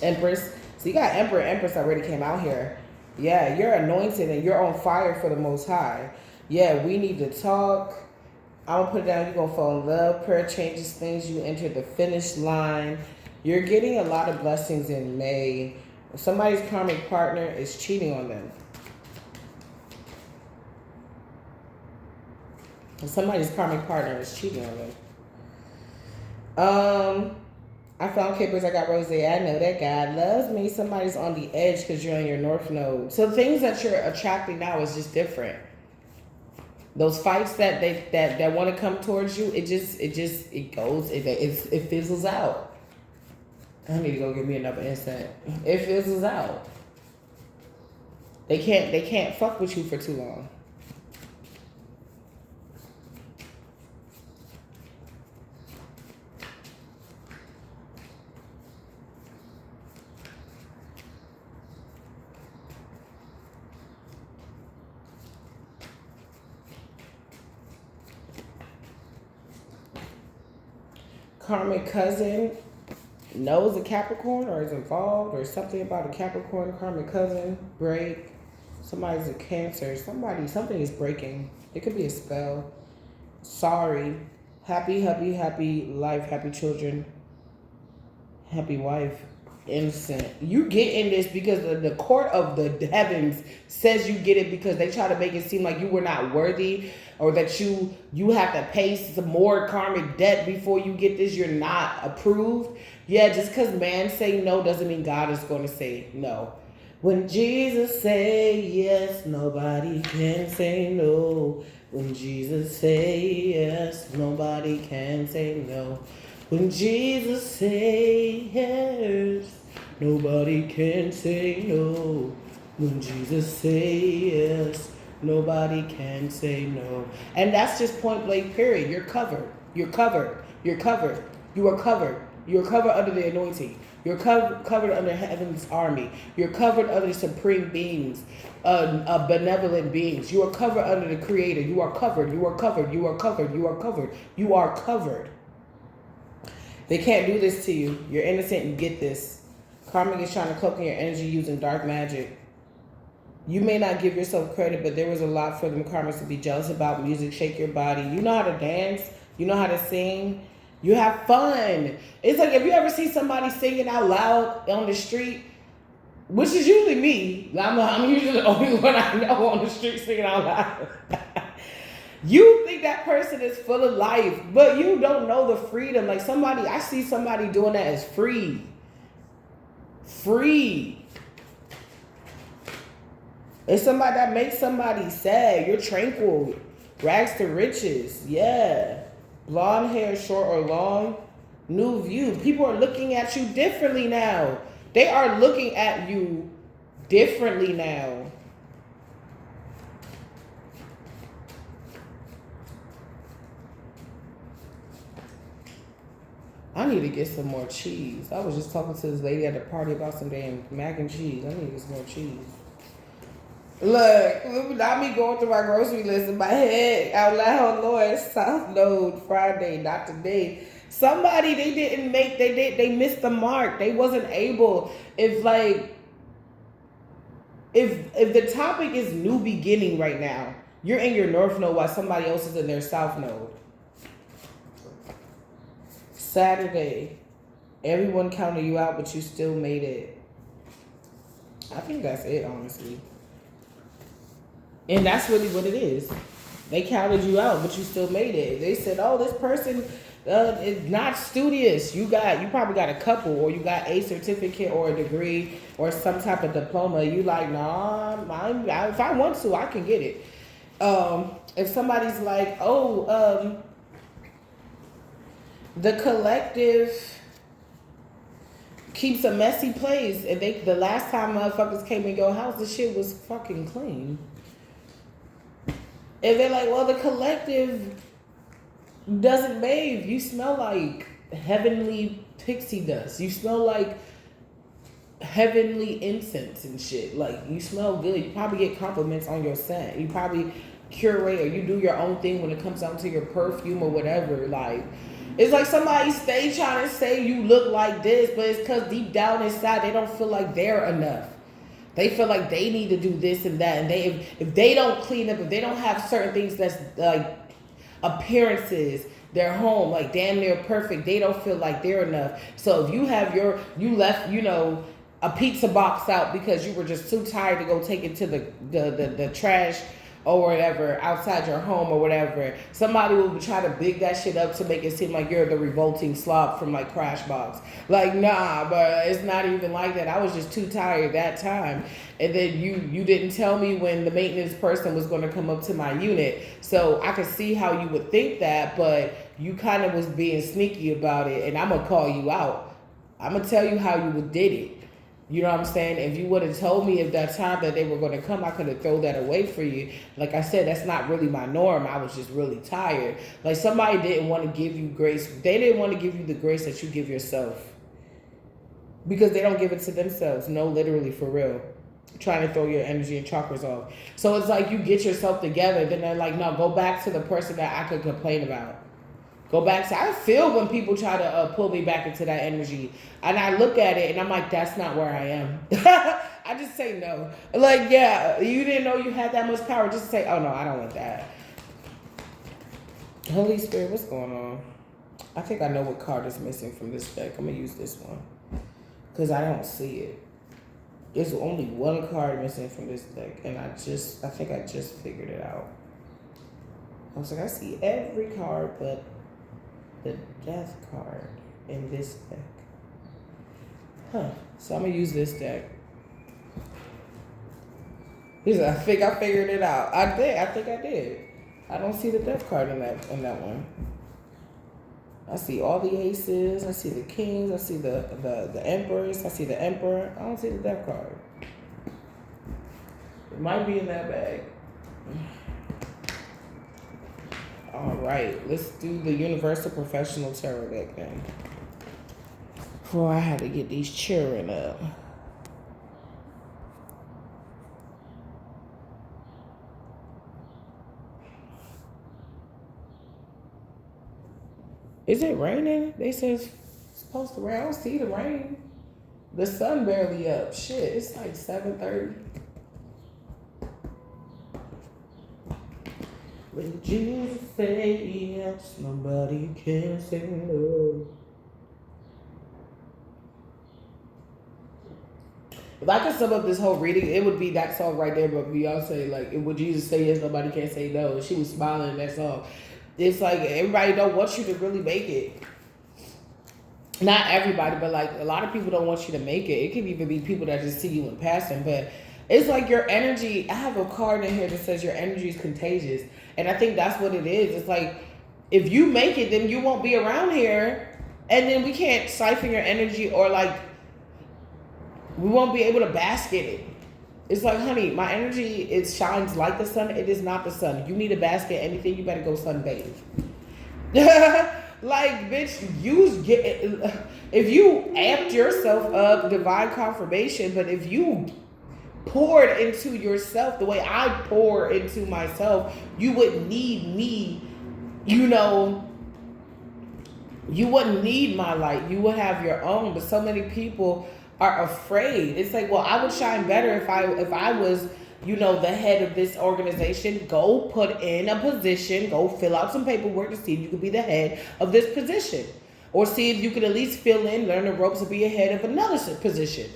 Empress. So you got Emperor, Empress already came out here. Yeah, you're anointed and you're on fire for the Most High. Yeah, we need to talk. I'm going to put it down. You're going to fall in love. Prayer changes things. You enter the finish line. You're getting a lot of blessings in May. Somebody's karmic partner is cheating on them. Somebody's karmic partner is cheating on them. I found capers. I got rose. I know that God loves me. Somebody's on the edge because you're on your north node. So things that you're attracting now is just different. Those fights that want to come towards you, it fizzles out. I need to go get me another incense. It fizzles out. They can't fuck with you for too long. Karmic cousin knows a Capricorn or is involved or something about a Capricorn karmic cousin break. Somebody's a Cancer. Something is breaking. It could be a spell. Sorry. Happy life, happy children, happy wife. Innocent. You get in this because the court of the heavens says you get it because they try to make it seem like you were not worthy or that you have to pay some more karmic debt before you get this. You're not approved. Yeah, just because man say no doesn't mean God is going to say no. When Jesus say yes, nobody can say no. When Jesus say yes, nobody can say no. When Jesus say yes, nobody can say no. When Jesus say yes, nobody can say no. And that's just point blank period. You're covered. You're covered. You're covered. You are covered. You're covered under the anointing. You're covered under heaven's army. You're covered under supreme beings, benevolent beings. You are covered under the Creator. You are covered. You are covered. You are covered. You are covered. You are covered. They can't do this to you. You're innocent. You get this. Karmic is trying to cloak in your energy using dark magic. You may not give yourself credit, but there was a lot for them karmics to be jealous about. Music, shake your body. You know how to dance. You know how to sing. You have fun. It's like if you ever see somebody singing out loud on the street, which is usually me. I'm usually the only one I know on the street singing out loud. You think that person is full of life, but you don't know the freedom. Like I see somebody doing that as free. Free. It's somebody that makes somebody sad. You're tranquil. Rags to riches. Yeah. Blonde hair, short or long. New view. People are looking at you differently now. They are looking at you differently now. I need to get some more cheese. I was just talking to this lady at the party about some damn mac and cheese. I need to get some more cheese. Look, not me going through my grocery list in my head out loud. Lord, South Node Friday, not today. Somebody they missed the mark. They wasn't able. If the topic is new beginning right now, you're in your North Node while somebody else is in their South Node. Saturday, everyone counted you out, but you still made it. I think that's it, honestly. And that's really what it is. They counted you out, but you still made it. They said, "Oh, this person is not studious. You probably got a couple, or you got a certificate or a degree or some type of diploma." You like, nah, if I want to, I can get it. If somebody's like, "Oh, the collective keeps a messy place," and the last time motherfuckers came in your house, the shit was fucking clean. And they're like, "Well, the collective doesn't bathe. You smell like heavenly pixie dust. You smell like heavenly incense and shit. Like, you smell good. You probably get compliments on your scent. You probably curate or you do your own thing when it comes down to your perfume or whatever. Like, it's like somebody stay trying to say you look like this, but it's because deep down inside they don't feel like they're enough. They feel like they need to do this and that, and if they don't clean up, if they don't have certain things that's like appearances, their home like damn near perfect, they don't feel like they're enough. So if you left a pizza box out because you were just too tired to go take it to the trash or whatever outside your home or whatever, somebody will try to big that shit up to make it seem like you're the revolting slob from like Crashbox. Like, nah, but it's not even like that. I was just too tired that time. And then you didn't tell me when the maintenance person was going to come up to my unit. So I could see how you would think that, but you kind of was being sneaky about it. And I'm going to call you out. I'm going to tell you how you did it. You know what I'm saying? If you would have told me at that time that they were going to come, I could have thrown that away for you. Like I said, that's not really my norm. I was just really tired. Like, somebody didn't want to give you grace. They didn't want to give you the grace that you give yourself. Because they don't give it to themselves. No, literally, for real. Trying to throw your energy and chakras off. So it's like you get yourself together. Then they're like, no, go back to the person that I could complain about. Go back to, I feel when people try to pull me back into that energy. And I look at it and I'm like, that's not where I am. I just say no. Like, yeah, you didn't know you had that much power. Just say, oh no, I don't want that. Holy Spirit, what's going on? I think I know what card is missing from this deck. I'm going to use this one. Because I don't see it. There's only one card missing from this deck. And I think I just figured it out. I was like, I see every card but the death card in this deck. Huh. So I'm going to use this deck. I think I figured it out. I think I did. I don't see the death card in that one. I see all the aces. I see the kings. I see the emperors. I see the emperor. I don't see the death card. It might be in that bag. All right, let's do the Universal Professional Tarot deck then. Before I had to get these children up. Is it raining? They said it's supposed to rain. I don't see the rain. The sun barely up. Shit, it's like 7:30. When Jesus say yes, nobody can say no. If I could sum up this whole reading, it would be that song right there, but Beyonce, like, would Jesus say yes, nobody can say no. She was smiling in that song. It's like everybody don't want you to really make it. Not everybody, but like a lot of people don't want you to make it. It could even be people that just see you in passing, but it's like your energy. I have a card in here that says your energy is contagious. And I think that's what it is. It's like, if you make it, then you won't be around here. And then we can't siphon your energy, or like, we won't be able to bask in it. It's like, honey, my energy, it shines like the sun. It is not the sun. You need a basket, anything, you better go sunbathe. Like, bitch, if you amped yourself up, divine confirmation, but if you poured into yourself the way I pour into myself, you wouldn't need me, you know, you wouldn't need my light. You would have your own. But so many people are afraid. It's like, well, I would shine better if I was, you know, the head of this organization. Go put in a position, go fill out some paperwork to see if you could be the head of this position. Or see if you could at least fill in, learn the ropes to be ahead of another position.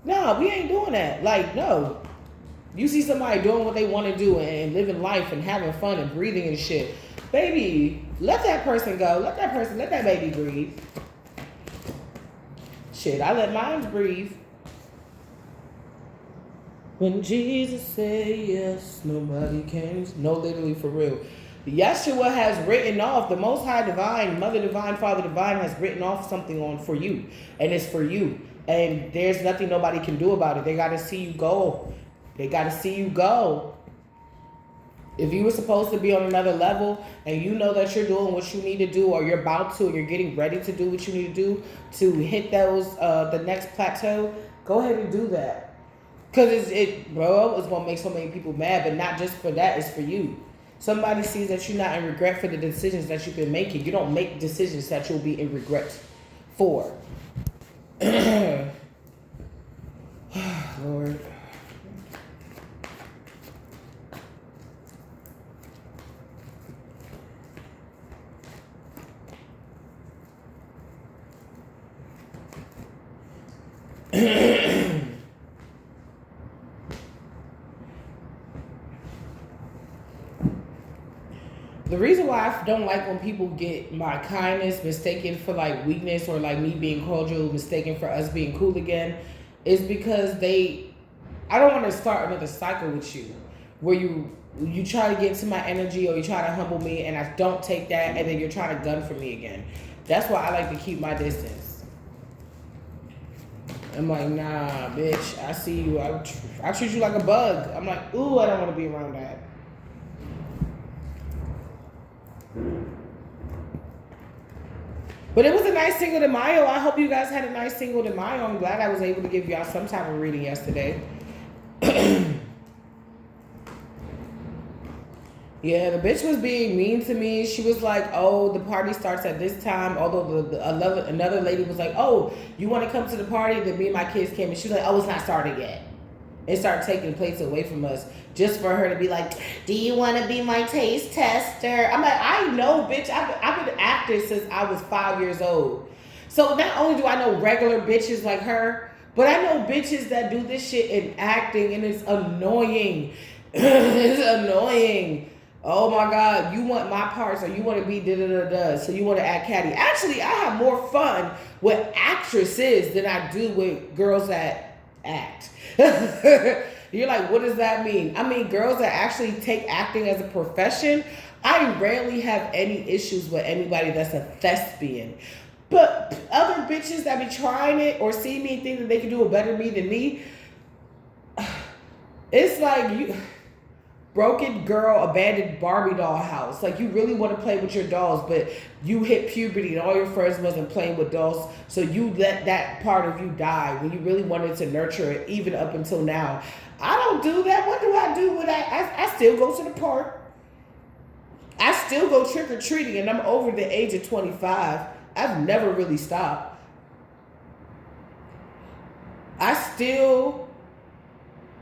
No, we ain't doing that. Like, no. You see somebody doing what they want to do and living life and having fun and breathing and shit. Baby, let that person go. Let that baby breathe. Shit, I let mine breathe. When Jesus said yes, nobody can. No, literally for real. Yeshua has written off, the Most High Divine, Mother Divine, Father Divine has written off something on for you. And it's for you. And there's nothing nobody can do about it. They got to see you go. They got to see you go. If you were supposed to be on another level and you know that you're doing what you need to do, or you're about to, or you're getting ready to do what you need to do to hit those the next plateau, go ahead and do that. Because it's going to make so many people mad, but not just for that, it's for you. Somebody sees that you're not in regret for the decisions that you've been making. You don't make decisions that you'll be in regret for. Lord. The reason why I don't like when people get my kindness mistaken for like weakness, or like me being cordial mistaken for us being cool again, is because I don't want to start another cycle with you where you try to get to my energy, or you try to humble me and I don't take that, and then you're trying to gun for me again. That's why I like to keep my distance. I'm like, nah, bitch, I see you. I treat you like a bug. I'm like, ooh, I don't want to be around that. But it was a nice Cinco de Mayo. I hope you guys had a nice Cinco de Mayo. I'm glad I was able to give y'all some type of reading yesterday. Yeah, the bitch was being mean to me. She was like, oh, the party starts at this time. Although another lady was like, oh, you want to come to the party? Then me and my kids came, and she was like, oh, it's not started yet. It started taking plates away from us just for her to be like, do you want to be my taste tester? I'm like, I know, bitch. I've been acting since I was 5 years old. So not only do I know regular bitches like her, but I know bitches that do this shit in acting, and it's annoying. It's annoying. Oh my God, you want my parts, or you want to be da-da-da-da, so you want to act catty. Actually, I have more fun with actresses than I do with girls that act. You're like, what does that mean? I mean, girls that actually take acting as a profession, I rarely have any issues with anybody that's a thespian. But other bitches that be trying it or see me think that they can do a better me than me, it's like you... broken girl, abandoned Barbie doll house. Like, you really want to play with your dolls, but you hit puberty and all your friends wasn't playing with dolls, so you let that part of you die when you really wanted to nurture it, even up until now. I don't do that. What do I do with that? I still go to the park. I still go trick-or-treating, and I'm over the age of 25. I've never really stopped. I still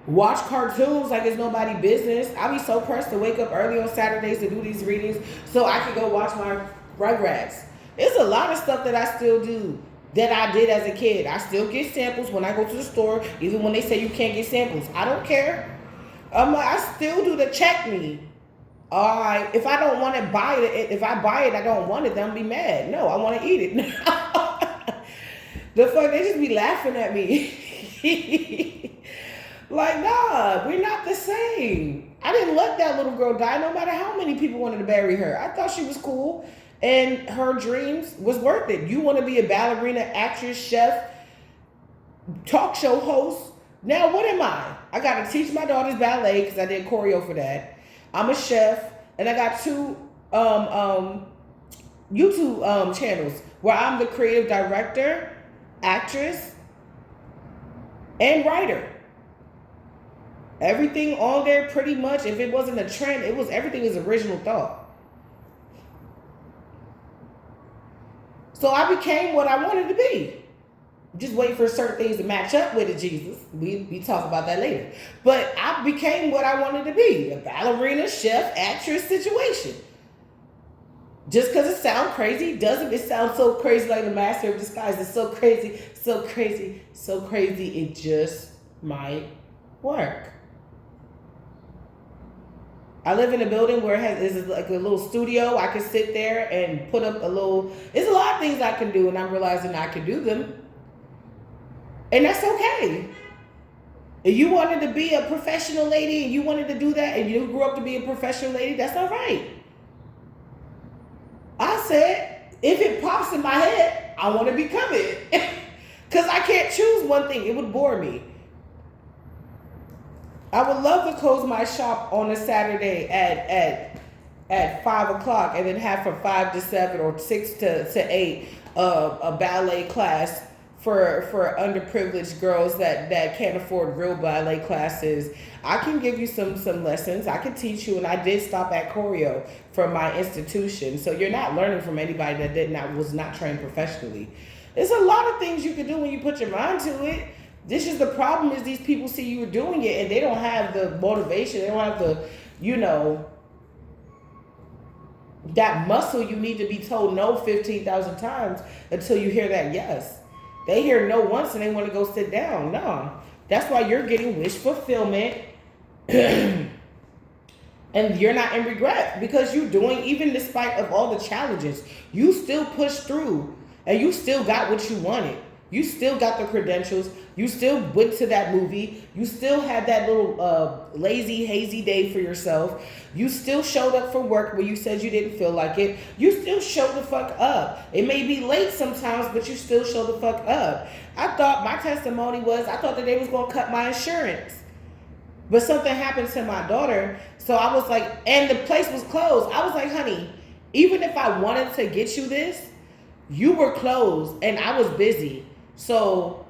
watch cartoons like it's nobody's business. I be so pressed to wake up early on Saturdays to do these readings so I can go watch my Rugrats. There's a lot of stuff that I still do that I did as a kid. I still get samples when I go to the store, even when they say you can't get samples. I don't care. I still do the check me. All right, if I don't want to buy it, if I buy it, I don't want it, then I'll be mad. No, I want to eat it. The fuck, they just be laughing at me. Like, nah, we're not the same. I didn't let that little girl die no matter how many people wanted to bury her. I thought she was cool, and her dreams was worth it. You want to be a ballerina, actress, chef, talk show host. Now, what am I? I got to teach my daughters ballet because I did choreo for that. I'm a chef, and I got two YouTube channels where I'm the creative director, actress, and writer. Everything on there pretty much, if it wasn't a trend, it was everything is original thought. So I became what I wanted to be. Just wait for certain things to match up with it, Jesus. We talk about that later. But I became what I wanted to be. A ballerina, chef, actress situation. Just because it sounds crazy, doesn't it sound so crazy like the Master of Disguise? It's so crazy, so crazy, so crazy. It just might work. I live in a building where it has like a little studio. I can sit there and put up a little. There's a lot of things I can do, and I'm realizing I can do them. And that's okay. If you wanted to be a professional lady and you wanted to do that and you grew up to be a professional lady, that's all right. I said, if it pops in my head, I want to become it. Because I can't choose one thing. It would bore me. I would love to close my shop on a Saturday at 5 o'clock and then have from 5 to 7 or 6 to 8 a ballet class for underprivileged girls that can't afford real ballet classes. I can give you some lessons. I can teach you, and I did stop at choreo from my institution. So you're not learning from anybody that was not trained professionally. There's a lot of things you can do when you put your mind to it. This is the problem, is these people see you doing it and they don't have the motivation. They don't have the, that muscle you need to be told no 15,000 times until you hear that yes. They hear no once and they want to go sit down. No. That's why you're getting wish fulfillment and you're not in regret, because you're doing, even despite of all the challenges, you still pushed through and you still got what you wanted. You still got the credentials. You still went to that movie. You still had that little lazy, hazy day for yourself. You still showed up for work when you said you didn't feel like it. You still showed the fuck up. It may be late sometimes, but you still show the fuck up. I thought my testimony was, I thought that they was going to cut my insurance. But something happened to my daughter. So I was like, and the place was closed. I was like, honey, even if I wanted to get you this, you were closed and I was busy. So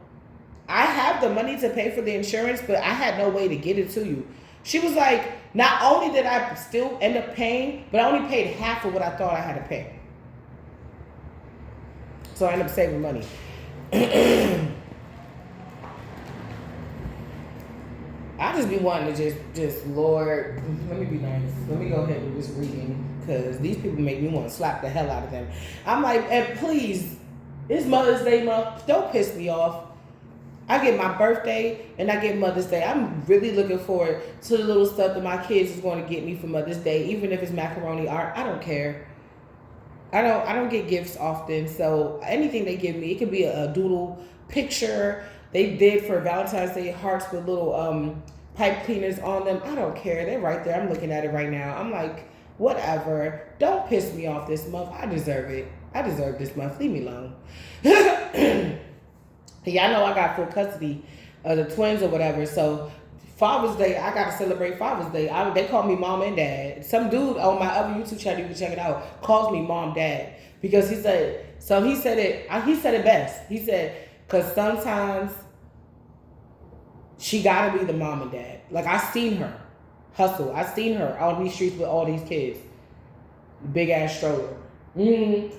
I have the money to pay for the insurance, but I had no way to get it to you. She was like, not only did I still end up paying, but I only paid half of what I thought I had to pay. So I ended up saving money. I just be wanting to just, Lord, let me be nice. Let me go ahead and do this reading, because these people make me want to slap the hell out of them. I'm like, and please, it's Mother's Day month. Don't piss me off. I get my birthday and I get Mother's Day. I'm really looking forward to the little stuff that my kids is going to get me for Mother's Day, even if it's macaroni art. I don't care. I don't get gifts often, so anything they give me, it could be a doodle picture. They did for Valentine's Day hearts with little pipe cleaners on them. I don't care. They're right there. I'm looking at it right now. I'm like, whatever. Don't piss me off this month. I deserve it. I deserve this month. Leave me alone. Y'all know I got full custody of the twins or whatever. So Father's Day, I got to celebrate Father's Day. They call me mom and dad. Some dude on my other YouTube channel, you can check it out, calls me mom, dad. Because he said it best. He said, because sometimes she got to be the mom and dad. Like, I seen her hustle. I seen her out on these streets with all these kids. Big ass stroller. And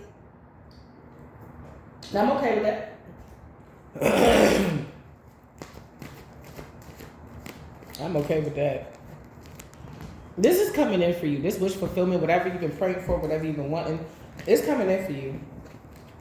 I'm okay with that. I'm okay with that. This is coming in for you. This wish fulfillment, whatever you've been praying for, whatever you've been wanting, it's coming in for you.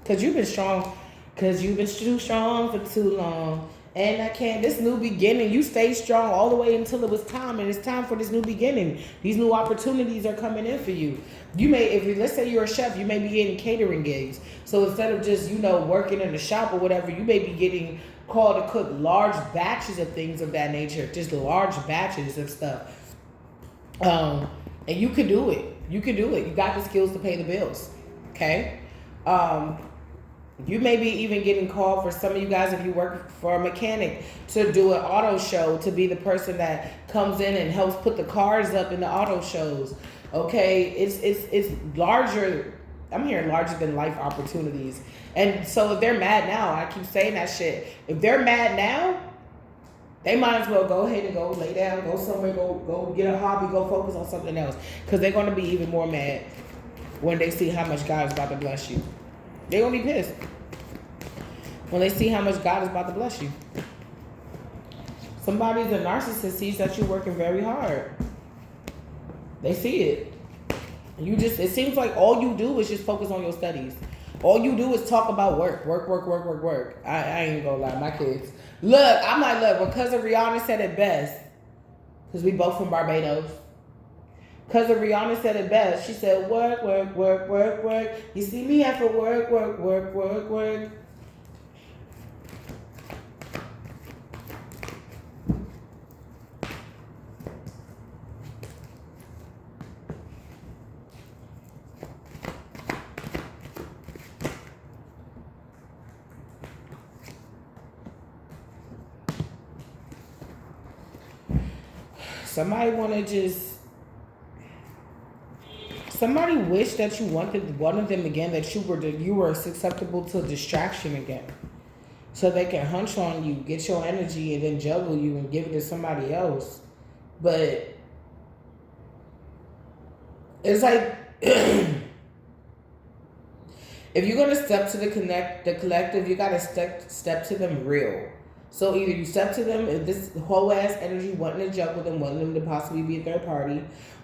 Because you've been strong. Because you've been too strong for too long. And I can't, this new beginning, you stayed strong all the way until it was time. And it's time for this new beginning. These new opportunities are coming in for you. You may, let's say you're a chef, you may be getting catering gigs. So instead of just, working in the shop or whatever, you may be getting called to cook large batches of things of that nature. Just large batches of stuff. And you can do it. You can do it. You got the skills to pay the bills. Okay? You may be even getting called, for some of you guys, if you work for a mechanic, to do an auto show, to be the person that comes in and helps put the cars up in the auto shows. Okay, it's larger. I'm hearing larger than life opportunities. And so if they're mad now, I keep saying that shit. If they're mad now, They might as well go ahead and go lay down, go somewhere, go get a hobby, go focus on something else. Because they're going to be even more mad when they see how much God is about to bless you. They're going to be pissed when they see how much God is about to bless you. Somebody's a narcissist sees that you're working very hard. They see it. It seems like all you do is just focus on your studies. All you do is talk about work. I ain't gonna lie, my kids. Look, I'm like, well, cousin Rihanna said it best. Because we both from Barbados. Cousin Rihanna said it best. She said, work. You see me after work. Somebody wish that you wanted one of them again, that you were susceptible to distraction again. So they can hunch on you, get your energy, and then juggle you and give it to somebody else. But it's like if you're gonna step to the collective, you gotta step to them real. So either you step to them in this whole ass energy, wanting to juggle them, wanting them to possibly be a third party,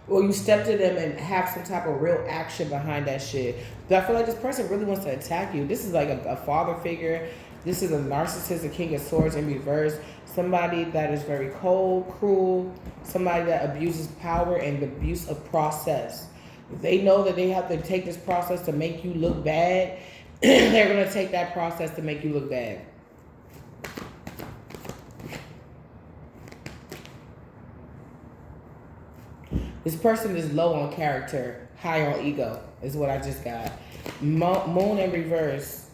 or you step to them and have some type of real action behind that shit. But I feel like this person really wants to attack you. This is like a father figure. This is a narcissist, a king of swords in reverse. Somebody that is very cold, cruel, somebody that abuses power and the abuse of process. If they know that they have to take this process to make you look bad, they're going to take that process to make you look bad. This person is low on character, high on ego, is what I just got. Moon in reverse.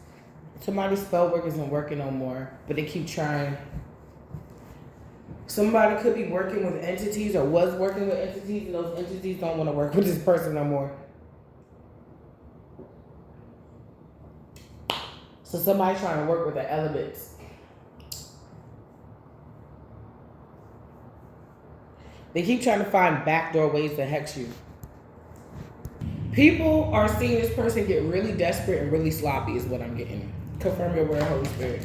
Somebody's spell work isn't working no more, but they keep trying. Somebody could be working with entities or was working with entities, and those entities don't want to work with this person no more. So somebody's trying to work with the elements. They keep trying to find backdoor ways to hex you. People are seeing this person get really desperate and really sloppy is what I'm getting. Confirm your word, Holy Spirit.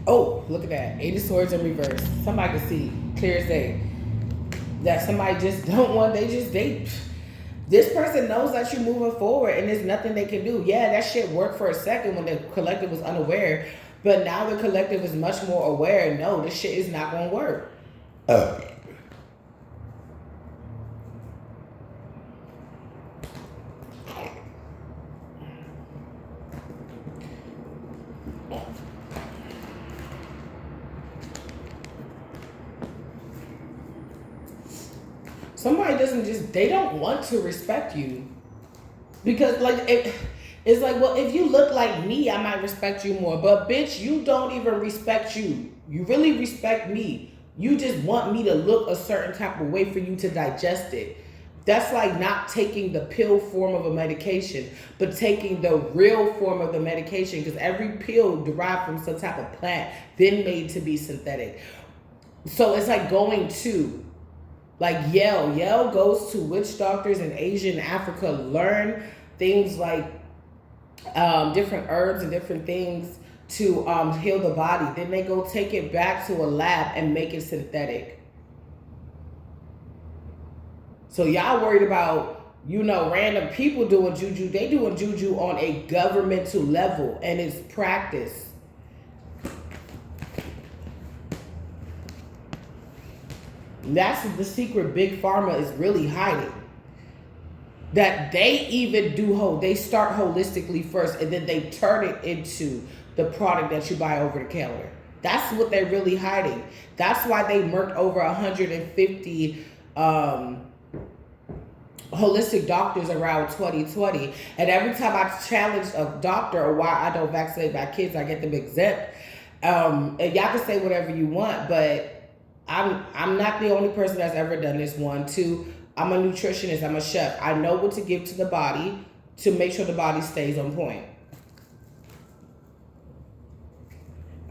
Oh, look at that. 8 of Swords in reverse. Somebody can see, clear as day, that somebody just don't want, this person knows that you're moving forward and there's nothing they can do. Yeah, that shit worked for a second when the collective was unaware, but now the collective is much more aware. No, this shit is not going to work. Somebody they don't want to respect you. Because it's like, well, if you look like me, I might respect you more. But bitch, you don't even respect you. You really respect me. You just want me to look a certain type of way for you to digest it. That's like not taking the pill form of a medication, but taking the real form of the medication, because every pill derived from some type of plant, then made to be synthetic. So it's like going to, like Yale. Yale goes to witch doctors in Asia and Africa, learn things like different herbs and different things to heal the body. Then they go take it back to a lab and make it synthetic. So y'all worried about, random people doing juju. They doing juju on a governmental level, and it's practice. That's the secret Big Pharma is really hiding. That they even they start holistically first, and then they turn it into the product that you buy over the counter. That's what they're really hiding. That's why they murked over 150 holistic doctors around 2020. And every time I challenge a doctor or why I don't vaccinate my kids, I get them exempt. And y'all can say whatever you want, but I'm not the only person that's ever done this. 1, 2, I'm a nutritionist, I'm a chef. I know what to give to the body to make sure the body stays on point.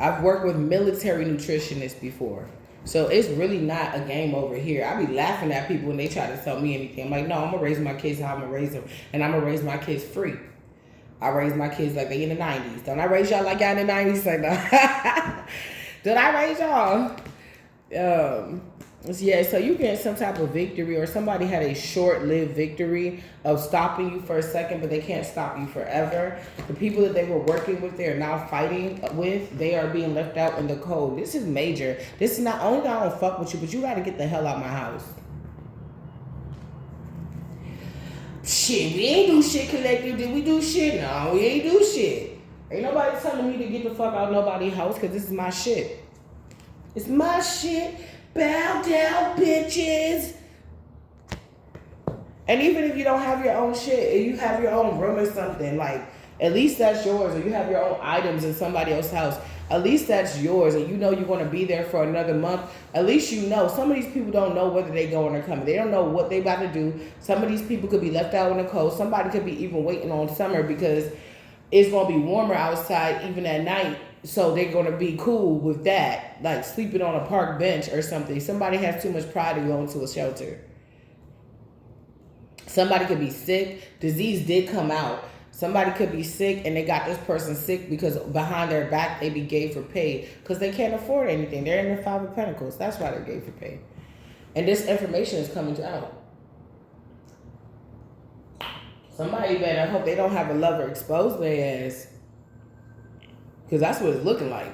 I've worked with military nutritionists before. So it's really not a game over here. I be laughing at people when they try to tell me anything. I'm like, no, I'm gonna raise my kids how I'm gonna raise them. And I'm gonna raise my kids free. I raised my kids like they in the 90s. Don't I raise y'all like y'all in the 90s? Like, no. Did I raise y'all? Yeah, so you get some type of victory, or somebody had a short-lived victory of stopping you for a second, but they can't stop you forever. The people that they were working with, they are now fighting with, they are being left out in the cold. This is major. This is not only that I don't fuck with you, but you got to get the hell out of my house. Shit, we ain't do shit collective. Did we do shit? No, we ain't do shit. Ain't nobody telling me to get the fuck out of nobody's house, because this is my shit. It's my shit. Bow down, bitches. And even if you don't have your own shit, if you have your own room or something, like, at least that's yours. Or you have your own items in somebody else's house, at least that's yours. And you know you're going to be there for another month. At least you know. Some of these people don't know whether they going or coming. They don't know what they about to do. Some of these people could be left out in the cold. Somebody could be even waiting on summer because it's going to be warmer outside even at night. So they're going to be cool with that, like sleeping on a park bench or something. Somebody has too much pride to go into a shelter. Somebody could be sick. Disease did come out. Somebody could be sick and they got this person sick because behind their back they be gay for pay because they can't afford anything. They're in the Five of Pentacles. That's why they're gay for pay. And this information is coming out. Somebody better hope they don't have a lover expose their ass. Because that's what it's looking like.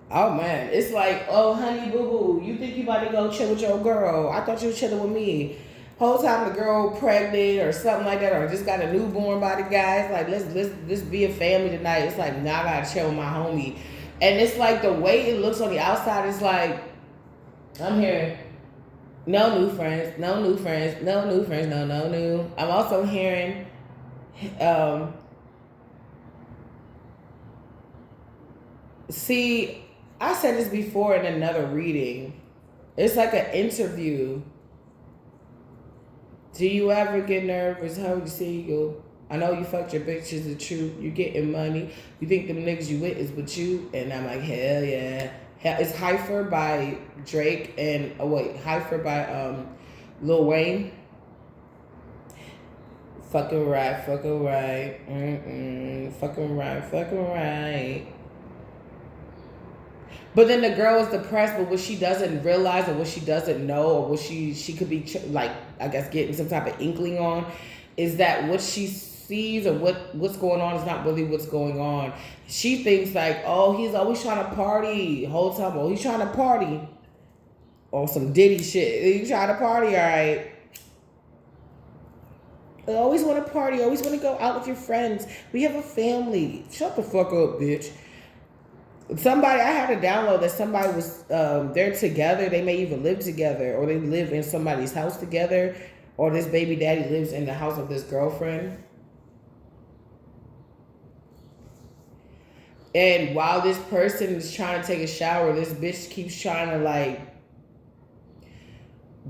Oh, man. It's like, oh, honey, boo-boo, you think you about to go chill with your girl. I thought you were chilling with me. Whole time the girl pregnant or something like that, or just got a newborn by the guy. It's like, let's be a family tonight. It's like, now I got to chill with my homie. And it's like the way it looks on the outside is like, I'm hearing, no new friends, no new friends, no new friends, no new. I'm also hearing... see, I said this before in another reading. It's like an interview. Do you ever get nervous? How you see you? I know you fucked your bitches, the truth. You getting money. You think them niggas you with is with you? And I'm like, hell yeah. It's Heifer by Drake and Heifer by Lil Wayne. Fucking right. Fucking right. But then the girl is depressed, but what she doesn't realize or what she doesn't know or what she could be, like, I guess getting some type of inkling on is that what she sees or what's going on is not really what's going on. She thinks like, oh, he's always trying to party. Whole time, oh, he's trying to party. On some Diddy shit. He's trying to party, all right. I always want to party. Always want to go out with your friends. We have a family. Shut the fuck up, bitch. Somebody, I had a download that somebody was, they're together. They may even live together or they live in somebody's house together or this baby daddy lives in the house of this girlfriend. And while this person is trying to take a shower, this bitch keeps trying to like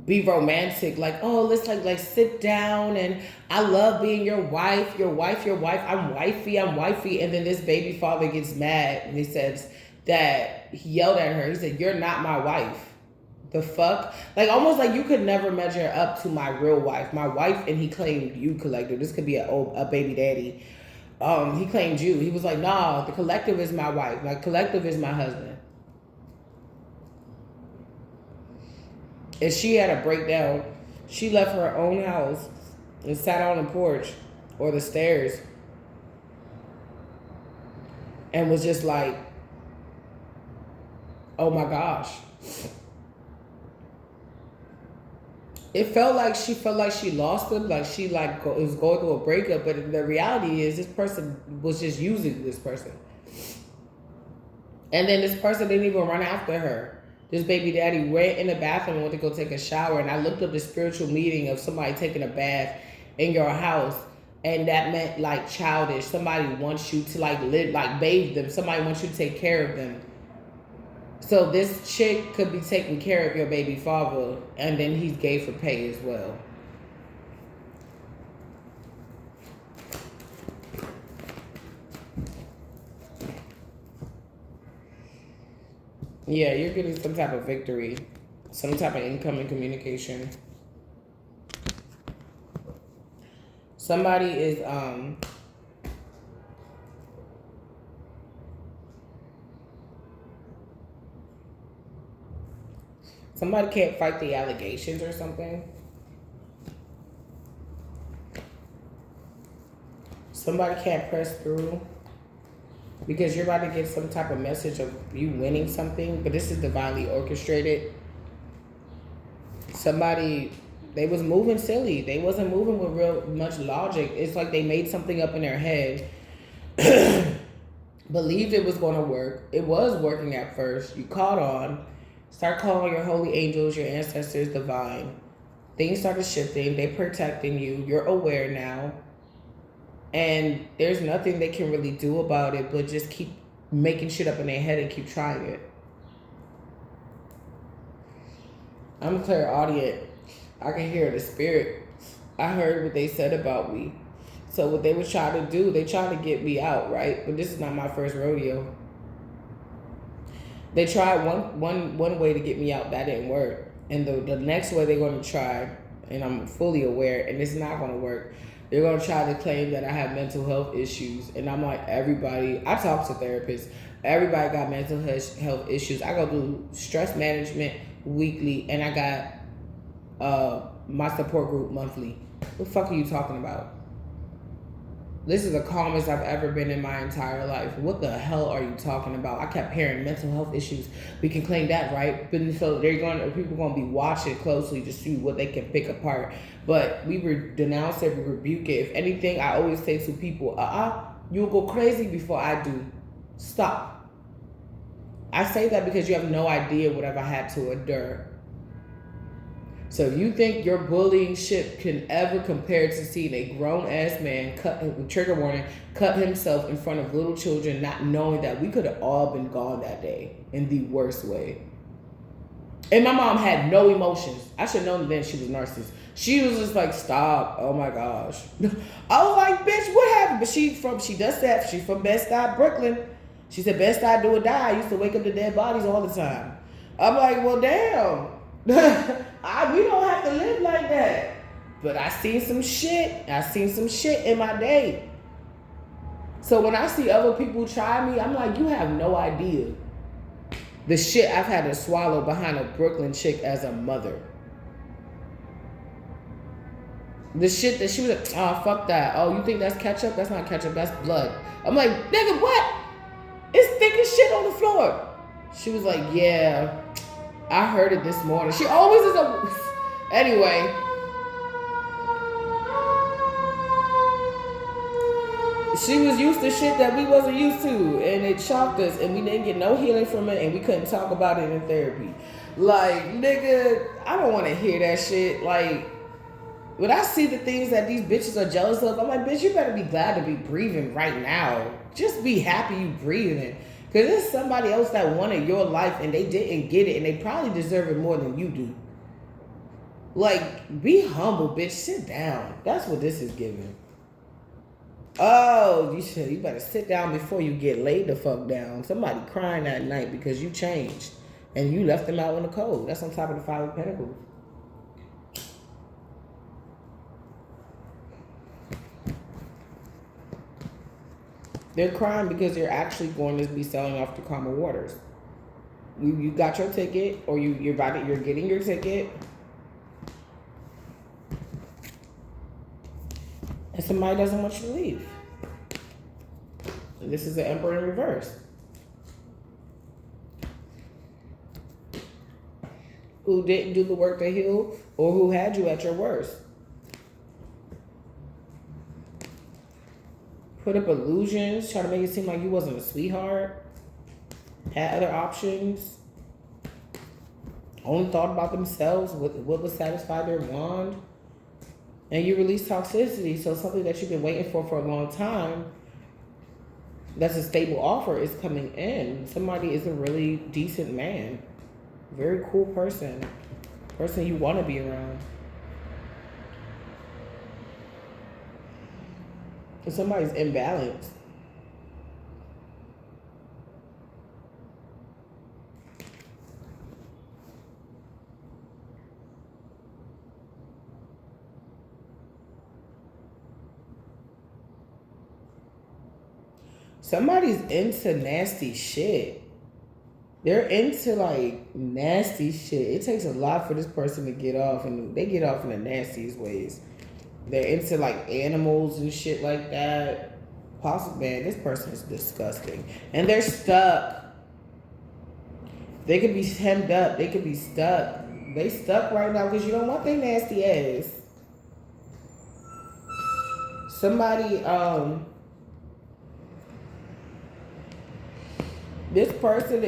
be romantic, like, oh, let's like sit down and I love being your wife, I'm wifey. And then this baby father gets mad and he says that he yelled at her. He said, you're not my wife. The fuck? Like almost like you could never measure up to my real wife. My wife, and he claimed you, collective. This could be a baby daddy. He claimed you. He was like, nah, the collective is my wife. My collective is my husband. And she had a breakdown. She left her own house and sat on the porch or the stairs and was just like, oh my gosh. It felt like she lost him, like she was going through a breakup, but the reality is this person was just using this person. And then this person didn't even run after her. This baby daddy went in the bathroom and went to go take a shower. And I looked up the spiritual meaning of somebody taking a bath in your house. And that meant like childish. Somebody wants you to like live, like bathe them. Somebody wants you to take care of them. So this chick could be taking care of your baby father. And then he's gay for pay as well. Yeah, you're getting some type of victory, some type of incoming communication. Somebody is somebody can't fight the allegations or something. Somebody can't press through because you're about to get some type of message of you winning something, but this is divinely orchestrated. Somebody, they was moving silly. They wasn't moving with real much logic. It's like they made something up in their head, believed it was going to work. It was working at first. You caught on. Start calling your holy angels, your ancestors, divine. Things started shifting. They protecting you. You're aware now. And there's nothing they can really do about it but just keep making shit up in their head and keep trying it. I'm clairaudient. I can hear the spirit. I heard what they said about me. So what they was trying to do, they tried to get me out, right? But this is not my first rodeo. They tried one way to get me out. That didn't work. And the next way they're going to try, and I'm fully aware, and it's not going to work, they're going to try to claim that I have mental health issues. And I'm like, everybody, I talk to therapists. Everybody got mental health issues. I go through stress management weekly, and I got my support group monthly. What the fuck are you talking about? This is the calmest I've ever been in my entire life. What the hell are you talking about? I kept hearing mental health issues. We can claim that, right? But so people going to be watching closely to see what they can pick apart. But we denounce it, we rebuke it. If anything, I always say to people, you'll go crazy before I do. Stop. I say that because you have no idea what I've had to endure. So if you think your bullying shit can ever compare to seeing a grown-ass man trigger warning, cut himself in front of little children, not knowing that we could have all been gone that day in the worst way. And my mom had no emotions. I should have known then she was narcissist. She was just like, stop. Oh my gosh. I was like, bitch, what happened? But she does that. She's from Bed-Stuy, Brooklyn. She said, Bed-Stuy, do or die. I used to wake up to dead bodies all the time. I'm like, well, damn. We don't have to live like that. But I seen some shit. I seen some shit in my day. So when I see other people try me, I'm like, you have no idea the shit I've had to swallow behind a Brooklyn chick as a mother. The shit that she was like, oh, fuck that. Oh, you think that's ketchup? That's not ketchup, that's blood. I'm like, nigga, what? It's thick as shit on the floor. She was like, yeah, I heard it this morning. She always is anyway. She was used to shit that we wasn't used to, and it shocked us, and we didn't get no healing from it, and we couldn't talk about it in therapy. Like, nigga, I don't want to hear that shit. Like, when I see the things that these bitches are jealous of, I'm like, bitch, you better be glad to be breathing right now. Just be happy you breathing. Because there's somebody else that wanted your life and they didn't get it, and they probably deserve it more than you do. Like, be humble, bitch. Sit down. That's what this is giving. Oh, you better sit down before you get laid the fuck down. Somebody crying that night because you changed and you left them out in the cold. That's on top of the Five of Pentacles. They're crying because you're actually going to be selling off to Karma Waters. You got your ticket, or you're getting your ticket, and somebody doesn't want you to leave. And this is the Emperor in reverse. Who didn't do the work to heal, or who had you at your worst. Put up illusions, try to make it seem like you wasn't a sweetheart. Had other options. Only thought about themselves, what would satisfy their wand. And you release toxicity, so something that you've been waiting for a long time, that's a stable offer, is coming in. Somebody is a really decent man. Very cool person. Person you want to be around. And somebody's imbalanced. Somebody's into nasty shit. They're into like nasty shit. It takes a lot for this person to get off, and they get off in the nastiest ways. They're into like animals and shit like that. Possible, man, this person is disgusting. And they're stuck. They could be hemmed up. They could be stuck. They stuck right now because you don't want their nasty ass. Somebody, this person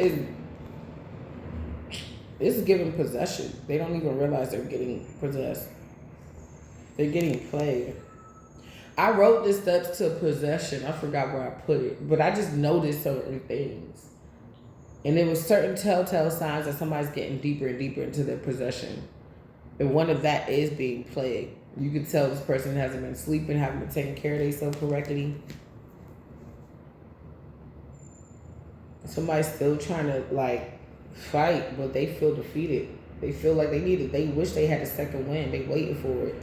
is giving possession. They don't even realize they're getting possessed. They're getting played. I wrote this stuff to possession. I forgot where I put it, but I just noticed certain things. And it was certain telltale signs that somebody's getting deeper and deeper into their possession. And one of that is being plagued. You can tell this person hasn't been sleeping, haven't been taking care of themselves correctly. Somebody's still trying to like fight, but they feel defeated. They feel like they wish they had a second win. They waiting for it.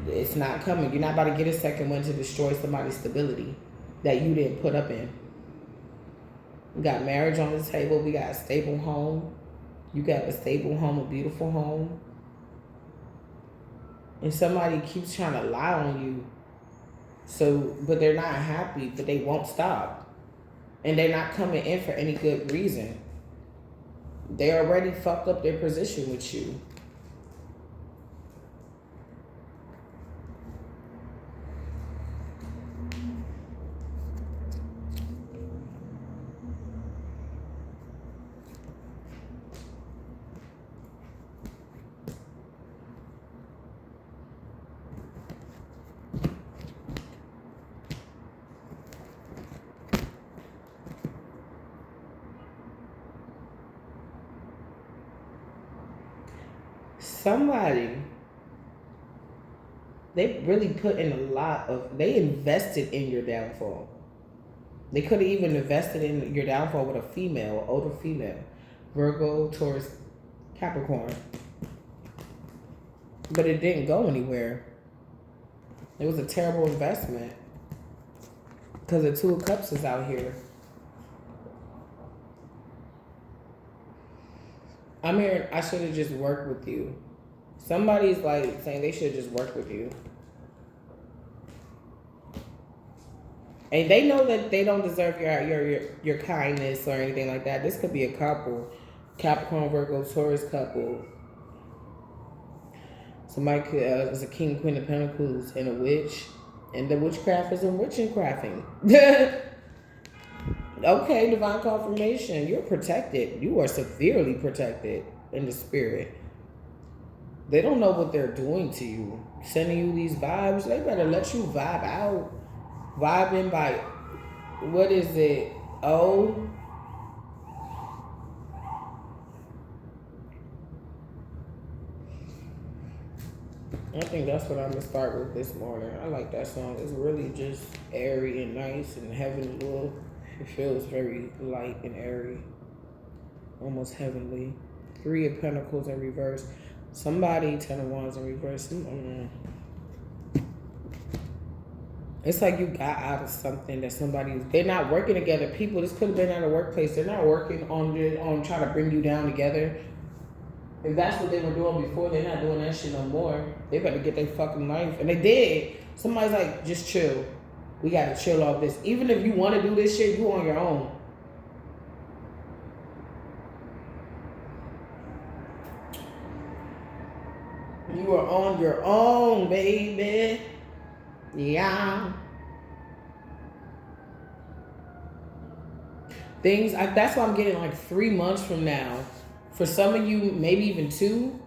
It's not coming. You're not about to get a second win to destroy somebody's stability that you didn't put up in. We got marriage on the table. We got a stable home. You got a stable home, a beautiful home. And somebody keeps trying to lie on you. So, but they're not happy, but they won't stop. And they're not coming in for any good reason. They already fucked up their position with you. Somebody, they really put in a lot of, they invested in your downfall. They could have even invested in your downfall with a female, older female. Virgo, Taurus, Capricorn. But it didn't go anywhere. It was a terrible investment. Because the Two of Cups is out here. I'm here, I should have just worked with you. Somebody's like saying they should just work with you. And they know that they don't deserve your kindness or anything like that. This could be a couple. Capricorn, Virgo, Taurus couple. Somebody could, is a king, queen of pentacles, and a witch. And the witchcraft is enriching crafting. Okay, divine confirmation. You're protected. You are severely protected in the spirit. They don't know what they're doing to you. Sending you these vibes. They better let you vibe out. Vibing by, what is it? Oh. I think that's what I'm going to start with this morning. I like that song. It's really just airy and nice and heavenly. It feels very light and airy. Almost heavenly. 3 of Pentacles in reverse. Somebody, 10 of Wands in reverse. It's like you got out of something that somebody, they're not working together. People, this could have been at a workplace. They're not working on trying to bring you down together. If that's what they were doing before, they're not doing that shit no more. They better get their fucking life. And they did. Somebody's like, just chill. We got to chill off this. Even if you want to do this shit, you on your own. You are on your own, baby. Yeah. That's why I'm getting like 3 months from now. For some of you, maybe even 2.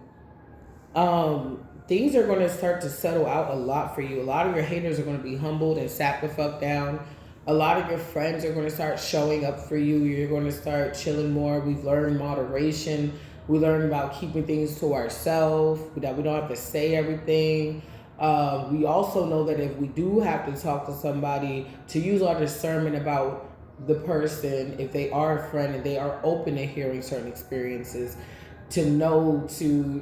Things are going to start to settle out a lot for you. A lot of your haters are going to be humbled and sat the fuck down. A lot of your friends are going to start showing up for you. You're going to start chilling more. We've learned moderation. We learned about keeping things to ourselves, that we don't have to say everything. We also know that if we do have to talk to somebody, to use our discernment about the person, if they are a friend and they are open to hearing certain experiences, to know to,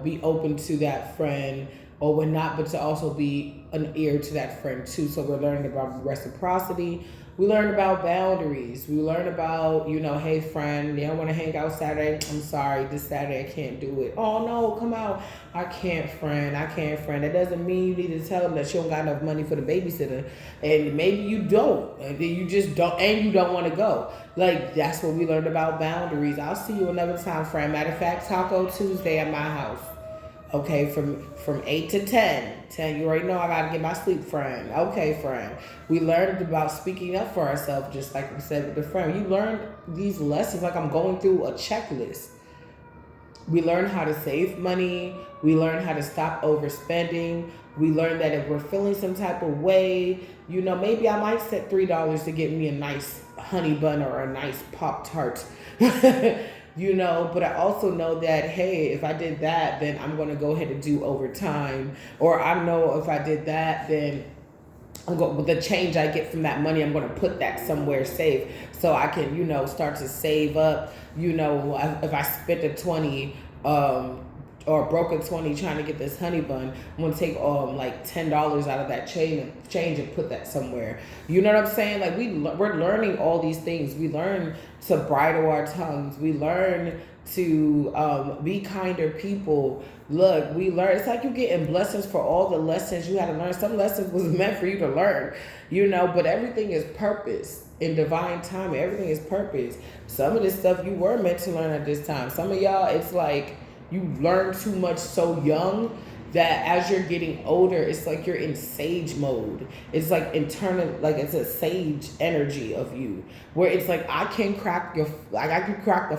be open to that friend, or when not, but to also be an ear to that friend too. So we're learning about reciprocity. We learn about boundaries. We learn about, hey friend, you don't want to hang out Saturday. I'm sorry, this Saturday I can't do it. Oh no, come out. I can't, friend. I can't, friend. That doesn't mean you need to tell them that you don't got enough money for the babysitter, and maybe you don't, and you just don't, and you don't want to go. Like, that's what we learned about boundaries. I'll see you another time, friend. Matter of fact, Taco Tuesday at my house. Okay, from 8 to 10. 10, you already know I gotta get my sleep, friend. Okay, friend. We learned about speaking up for ourselves, just like we said with the friend. You learn these lessons like I'm going through a checklist. We learn how to save money. We learn how to stop overspending. We learn that if we're feeling some type of way, maybe I might set $3 to get me a nice honey bun or a nice Pop Tart. But I also know that, hey, if I did that, then I'm going to go ahead and do overtime. Or I know if I did that, then with the change I get from that money, I'm going to put that somewhere safe so I can, start to save up. If I spent a 20, or broke a 20 trying to get this honey bun, I'm gonna take like $10 out of that change and put that somewhere. You know what I'm saying? Like we're learning all these things. We learn to bridle our tongues. We learn to be kinder people. Look, we learn. It's like you getting blessings for all the lessons you had to learn. Some lessons was meant for you to learn, but everything is purpose in divine time. Everything is purpose. Some of this stuff you were meant to learn at this time. Some of y'all, it's like you learn too much so young that as you're getting older, it's like you're in sage mode. It's like internal, like it's a sage energy of you, where it's like I can crack the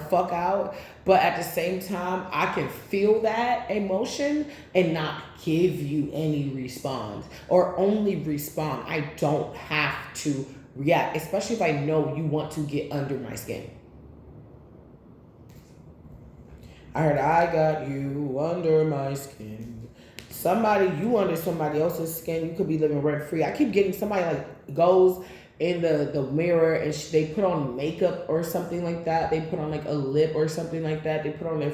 fuck out, but at the same time, I can feel that emotion and not give you any response or only respond. I don't have to react, especially if I know you want to get under my skin. I heard I got you under my skin. You under somebody else's skin, you could be living rent free. I keep getting somebody like goes in the mirror and they put on makeup or something like that. They put on like a lip or something like that. They put on their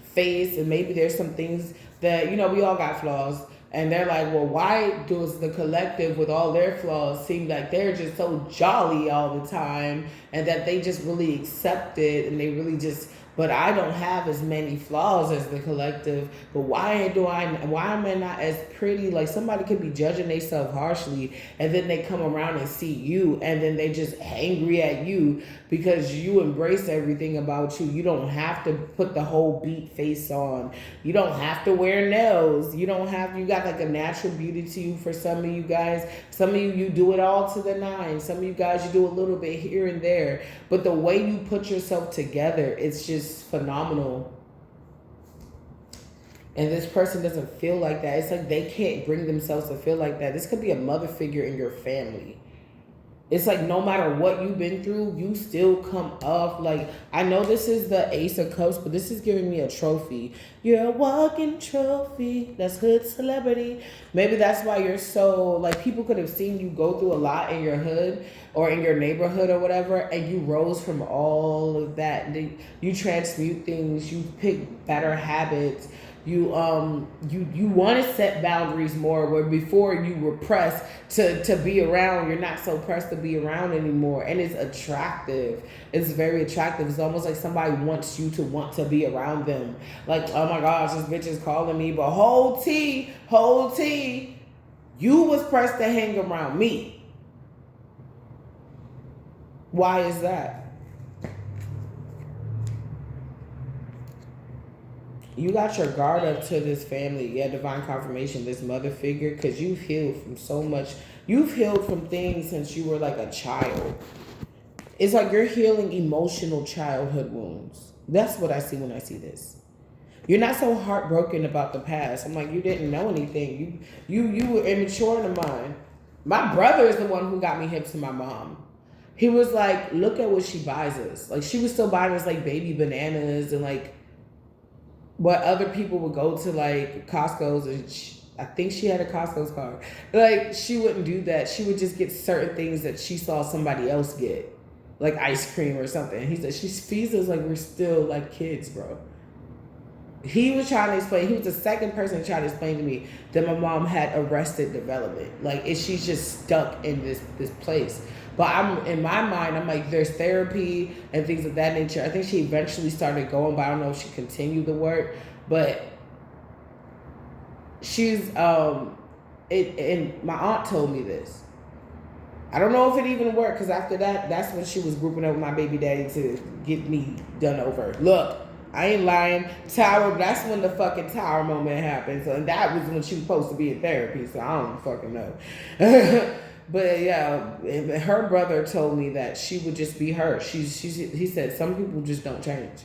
face, and maybe there's some things that, we all got flaws. And they're like, well, why does the collective with all their flaws seem like they're just so jolly all the time and that they just really accept it and they really just, but I don't have as many flaws as the collective. But why am I not as pretty? Like somebody could be judging themselves harshly and then they come around and see you and then they just angry at you because you embrace everything about you. You don't have to put the whole beat face on. You don't have to wear nails. You got like a natural beauty to you for some of you guys. Some of you do it all to the nine. Some of you guys, you do a little bit here and there. But the way you put yourself together, it's just phenomenal. And this person doesn't feel like that. It's like they can't bring themselves to feel like that. This could be a mother figure in your family. It's like no matter what you've been through, you still come up. Like, I know this is the Ace of Cups, but this is giving me a trophy. You're a walking trophy. That's hood celebrity. Maybe that's why you're so, like, people could have seen you go through a lot in your hood or in your neighborhood or whatever, and you rose from all of that. You transmute things. You pick better habits. You want to set boundaries more, where before you were pressed to be around, you're not so pressed to be around anymore. And it's attractive. It's very attractive. It's almost like somebody wants you to want to be around them. Like, oh my gosh, this bitch is calling me, but whole tea, you was pressed to hang around me. Why is that? You got your guard up to this family, divine confirmation, this mother figure, because you've healed from so much. You've healed from things since you were like a child. It's like you're healing emotional childhood wounds. That's what I see when I see this. You're not so heartbroken about the past. I'm like, you didn't know anything. You were immature in the mind. My brother is the one who got me hip to my mom. He was like, look at what she buys us. Like, she was still buying us like baby bananas and like what other people would go to like Costco's, and I think she had a Costco's card. Like, she wouldn't do that. She would just get certain things that she saw somebody else get, like ice cream or something. He said she feeds us like we're still like kids, bro. He was trying to explain. He was the second person trying to explain to me that my mom had arrested development. Like, she's just stuck in this place. But I'm in my mind, I'm like, there's therapy and things of that nature. I think she eventually started going, but I don't know if she continued the work. But she's and my aunt told me this. I don't know if it even worked, because after that, that's when she was grouping up with my baby daddy to get me done over. Look, I ain't lying. Tower, that's when the fucking tower moment happened. So, and that was when she was supposed to be in therapy, so I don't fucking know. But yeah, her brother told me that she would just be her. He said some people just don't change.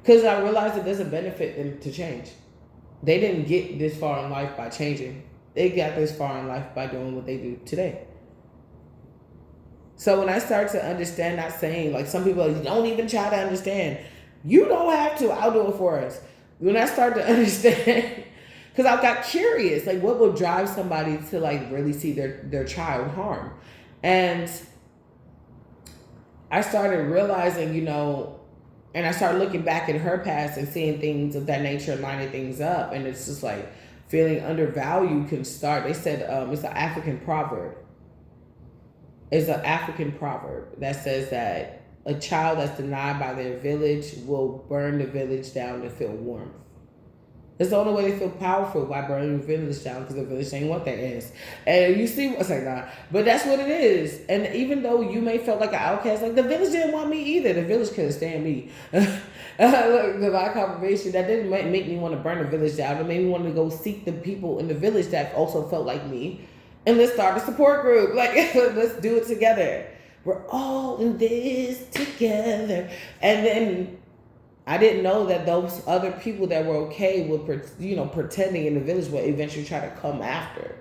Because I realized it doesn't benefit them to change. They didn't get this far in life by changing. They got this far in life by doing what they do today. So when I start to understand that saying, like some people don't even try to understand. You don't have to. I'll do it for us. When I start to understand, because I got curious, like what will drive somebody to like really see their child harm, and I started realizing, and I started looking back at her past and seeing things of that nature, lining things up, and it's just like feeling undervalued can start. They said it's an African proverb. It's an African proverb that says that a child that's denied by their village will burn the village down to feel warmth. It's the only way they feel powerful, by burning the village down, because the village ain't what that is. And you see what's like that. But that's what it is. And even though you may feel like an outcast, like the village didn't want me either. The village couldn't stand me. Look, my confirmation, that didn't make me want to burn the village down. It made me want to go seek the people in the village that also felt like me. And let's start a support group. Like, let's do it together. We're all in this together. And then I didn't know that those other people that were okay with, pretending in the village would eventually try to come after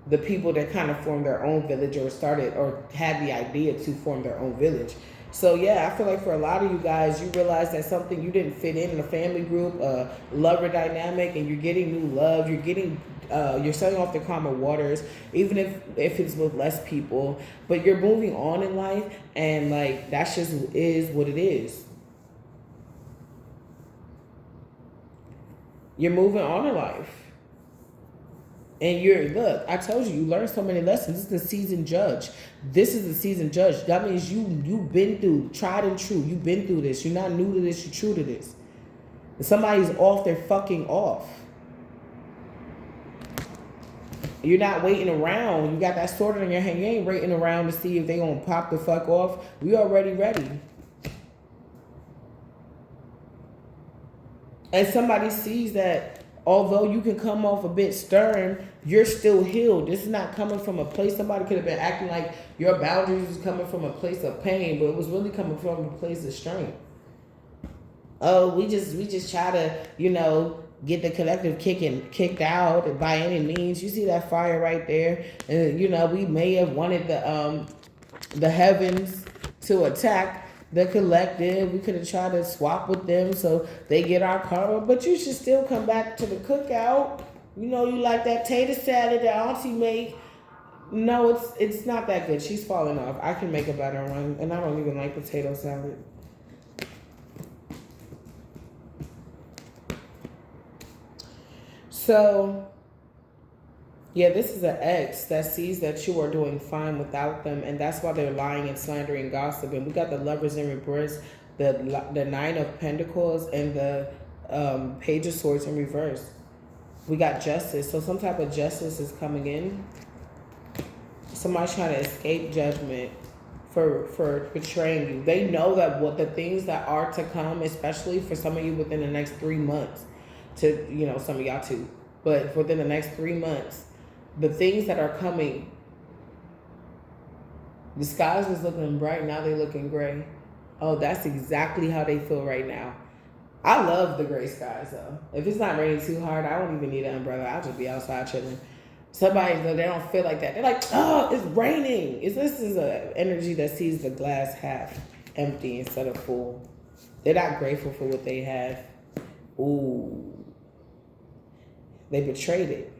the people that kind of formed their own village or started or had the idea to form their own village. So yeah, I feel like for a lot of you guys, you realize that something you didn't fit in a family group, a lover dynamic, and you're getting new love. You're getting, you're setting off the calmer waters, even if it's with less people. But you're moving on in life, and like that just is what it is. You're moving on in life. And look, I told you learned so many lessons. This is the seasoned judge. This is the seasoned judge. That means you've been through, tried and true. You've been through this. You're not new to this, you're true to this. If somebody's off, they're fucking off. You're not waiting around. You got that sword in your hand. You ain't waiting around to see if they gonna pop the fuck off. We already ready. And somebody sees that although you can come off a bit stern, you're still healed. This is not coming from a place. Somebody could have been acting like your boundaries was coming from a place of pain, but it was really coming from a place of strength. Oh, we just try to, get the collective kicked out by any means. You see that fire right there, and we may have wanted the heavens to attack the collective. We could have tried to swap with them so they get our karma, but you should still come back to the cookout. You like that tater salad that Auntie made. No, it's not that good. She's falling off. I can make a better one, and I don't even like potato salad. So, yeah, this is an ex that sees that you are doing fine without them, and that's why they're lying and slandering, gossip. And we got the Lovers in reverse, the Nine of Pentacles, and the Page of Swords in reverse. We got justice, so some type of justice is coming in. Somebody's trying to escape judgment for betraying you. They know that what the things that are to come, especially for some of you within the next 3 months, to some of y'all too, but within the next 3 months. The things that are coming, the skies was looking bright, now they're looking gray. Oh, that's exactly how they feel right now. I love the gray skies though. If it's not raining too hard, I don't even need an umbrella. I'll just be outside chilling. Somebody, they don't feel like that. They're like, oh, it's raining. This is an energy that sees the glass half empty instead of full. They're not grateful for what they have. Ooh. They betrayed it.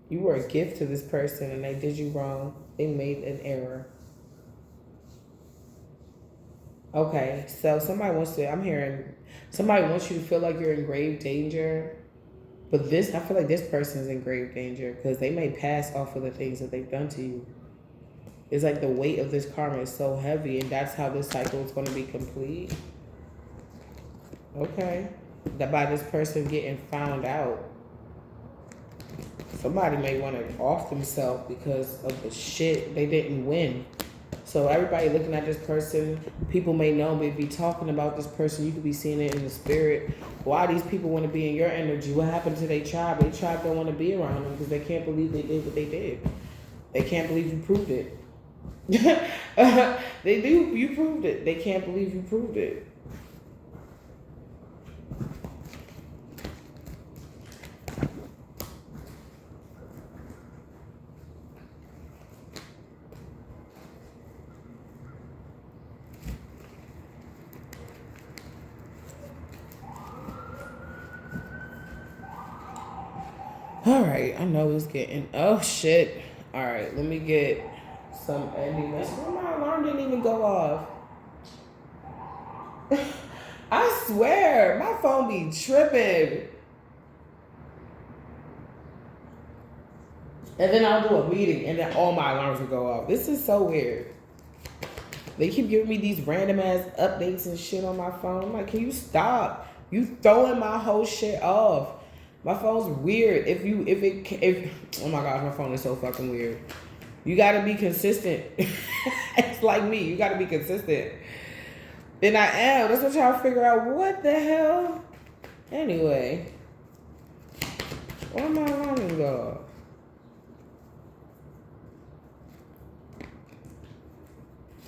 You were a gift to this person and they did you wrong. They made an error. Okay, so I'm hearing, somebody wants you to feel like you're in grave danger. But I feel like this person is in grave danger because they may pass off of the things that they've done to you. It's like the weight of this karma is so heavy, and that's how this cycle is going to be complete. Okay. That by this person getting found out, somebody may want to off themselves because of the shit they didn't win. So everybody looking at this person, people may know, may be talking about this person. You could be seeing it in the spirit. Why these people want to be in your energy? What happened to their tribe? Their tribe don't want to be around them because they can't believe they did what they did. They can't believe you proved it. They do. You proved it. They can't believe you proved it. All right, I know it's getting. Oh shit! All right, let me get some ending message. My alarm didn't even go off. I swear, my phone be tripping. And then I'll do a meeting, and then all my alarms will go off. This is so weird. They keep giving me these random ass updates and shit on my phone. I'm like, can you stop? You throwing my whole shit off. My phone's weird. Oh my gosh, my phone is so fucking weird. You gotta be consistent. It's like me. You gotta be consistent. And I am. That's what y'all figure out. What the hell? Anyway. Why am I alarm go off?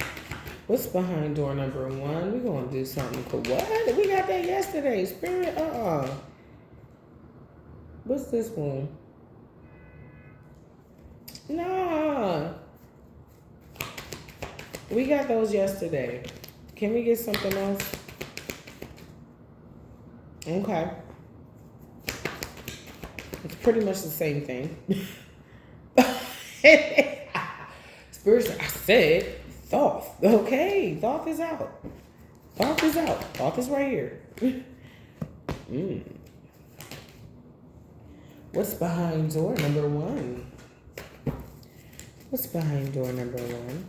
What's behind door number 1? We're gonna do something cool. What? We got that yesterday. Spirit, What's this one? Nah. We got those yesterday. Can we get something else? Okay. It's pretty much the same thing. Spirit, I said Thoth. Okay, Thoth is out. Thoth is out. Thoth is right here. What's behind door number 1? What's behind door number 1?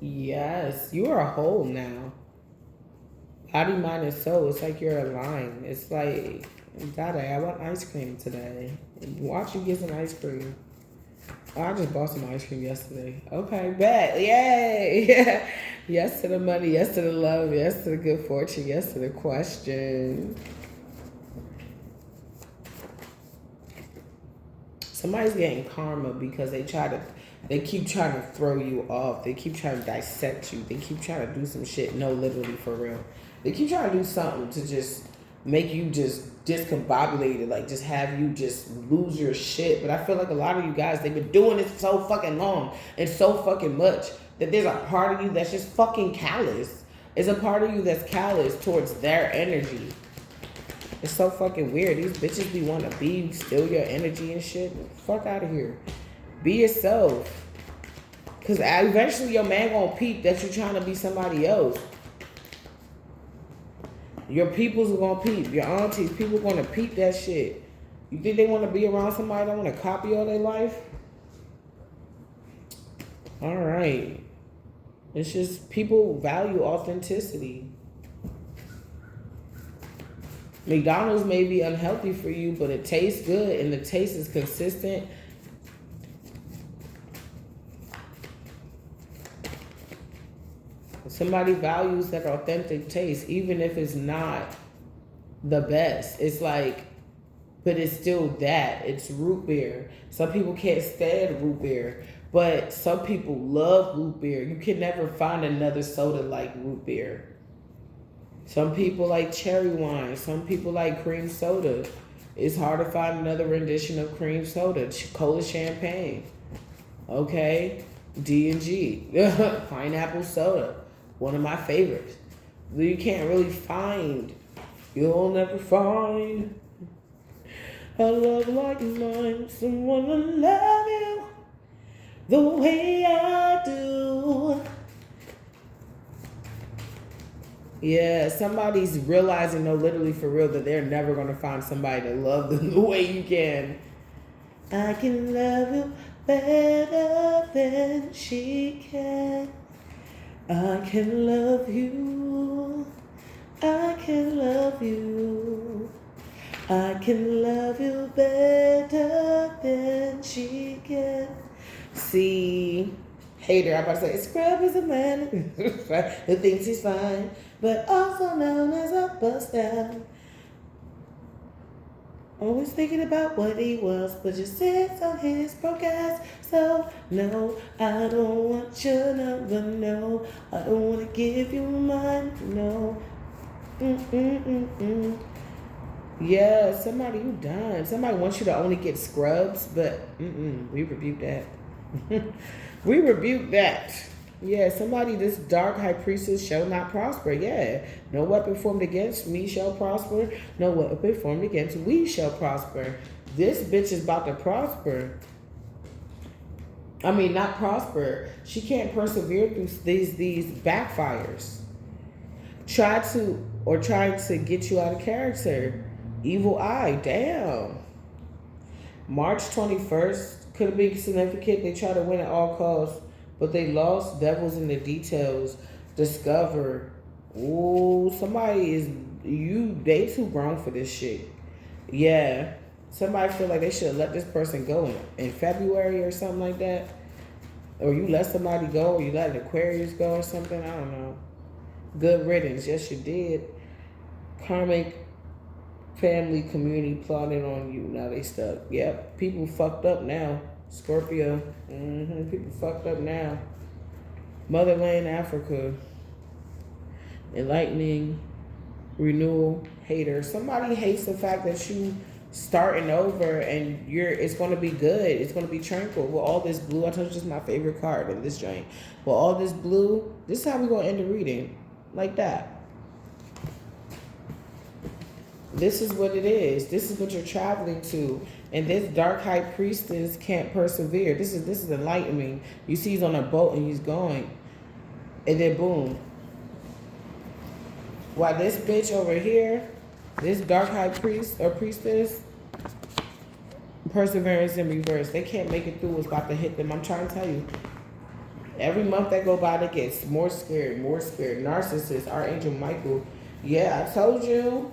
Yes, you are whole now. Body, mind, and soul. It's like you're aligned. It's like, Daddy, I want ice cream today. Watch you get some ice cream. Oh, I just bought some ice cream yesterday. Okay, bet. Yay. Yes to the money. Yes to the love. Yes to the good fortune. Yes to the question. Somebody's getting karma because they keep trying to throw you off. They keep trying to dissect you. They keep trying to do some shit. No, literally, for real. They keep trying to do something to just make you just discombobulated, like just have you just lose your shit. But I feel like a lot of you guys, they've been doing this so fucking long and so fucking much that there's a part of you that's just fucking callous. There's a part of you that's callous towards their energy. It's so fucking weird. These bitches be wanting to steal your energy and shit. Fuck out of here. Be yourself. Because eventually your man gonna peep that you're trying to be somebody else. Your peoples are gonna peep. Your aunties, people gonna peep that shit. You think they want to be around somebody that want to copy all their life? All right. It's just people value authenticity. McDonald's may be unhealthy for you, but it tastes good and the taste is consistent. Somebody values that authentic taste, even if it's not the best. It's like, but it's still that. It's root beer. Some people can't stand root beer, but some people love root beer. You can never find another soda like root beer. Some people like cherry wine. Some people like cream soda. It's hard to find another rendition of cream soda. Cola champagne. Okay? D&G. Pineapple soda. One of my favorites. You can't really find. You'll never find a love like mine. Someone to love you the way I do. Yeah, somebody's realizing, no, literally for real, that they're never going to find somebody to love them the way you can. I can love you better than she can. I can love you. I can love you. I can love you better than she can. See, hater, I'm about to say, scrub is a man who thinks he's fine, but also known as a bust down. Always thinking about what he was, but just sits on his broke ass. So, no, I don't want your number, no. I don't want to give you mine, no. Mm-mm-mm-mm. Yeah, somebody, you done. Somebody wants you to only get scrubs, but we rebuke that. We rebuke that. Yeah, somebody, this dark high priestess shall not prosper. Yeah, no weapon formed against me shall prosper. No weapon formed against we shall prosper. This bitch is about to prosper. I mean, not prosper. She can't persevere through these backfires. Trying to get you out of character. Evil eye, damn. March 21st could have been significant. They try to win at all costs, but they lost. Devils in the details. Discover. Ooh, somebody is they too grown for this shit. Yeah. Somebody feel like they should have let this person go in February or something like that. Or you let somebody go, or you let an Aquarius go or something. I don't know. Good riddance. Yes, you did. Karmic family community plotted on you. Now they stuck. Yep. People fucked up now. Scorpio. People fucked up now. Motherland, Africa. Enlightening. Renewal. Hater. Somebody hates the fact that you starting over and it's going to be good. It's going to be tranquil. With all this blue, I told you this is my favorite card in this joint. With all this blue, this is how we're going to end the reading. Like that. This is what it is. This is what you're traveling to. And this dark high priestess can't persevere. This is enlightening. You see he's on a boat and he's going. And then boom. While this bitch over here, this dark high priest or priestess, perseverance in reverse. They can't make it through what's about to hit them. I'm trying to tell you. Every month that go by, they get more scared, more scared. Narcissist, Archangel Michael. Yeah, I told you.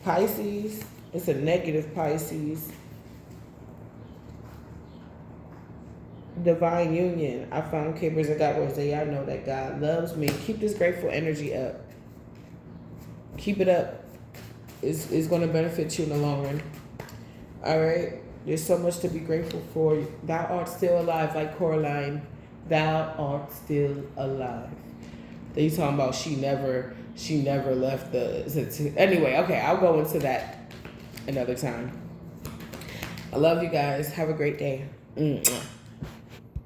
Pisces. It's a negative Pisces. Divine union. I found capers and got words. I know that God loves me. Keep this grateful energy up. Keep it up. It's going to benefit you in the long run. All right? There's so much to be grateful for. Thou art still alive, like Coraline. Thou art still alive. They talking about she never left the... Anyway, okay, I'll go into that another time. I love you guys. Have a great day.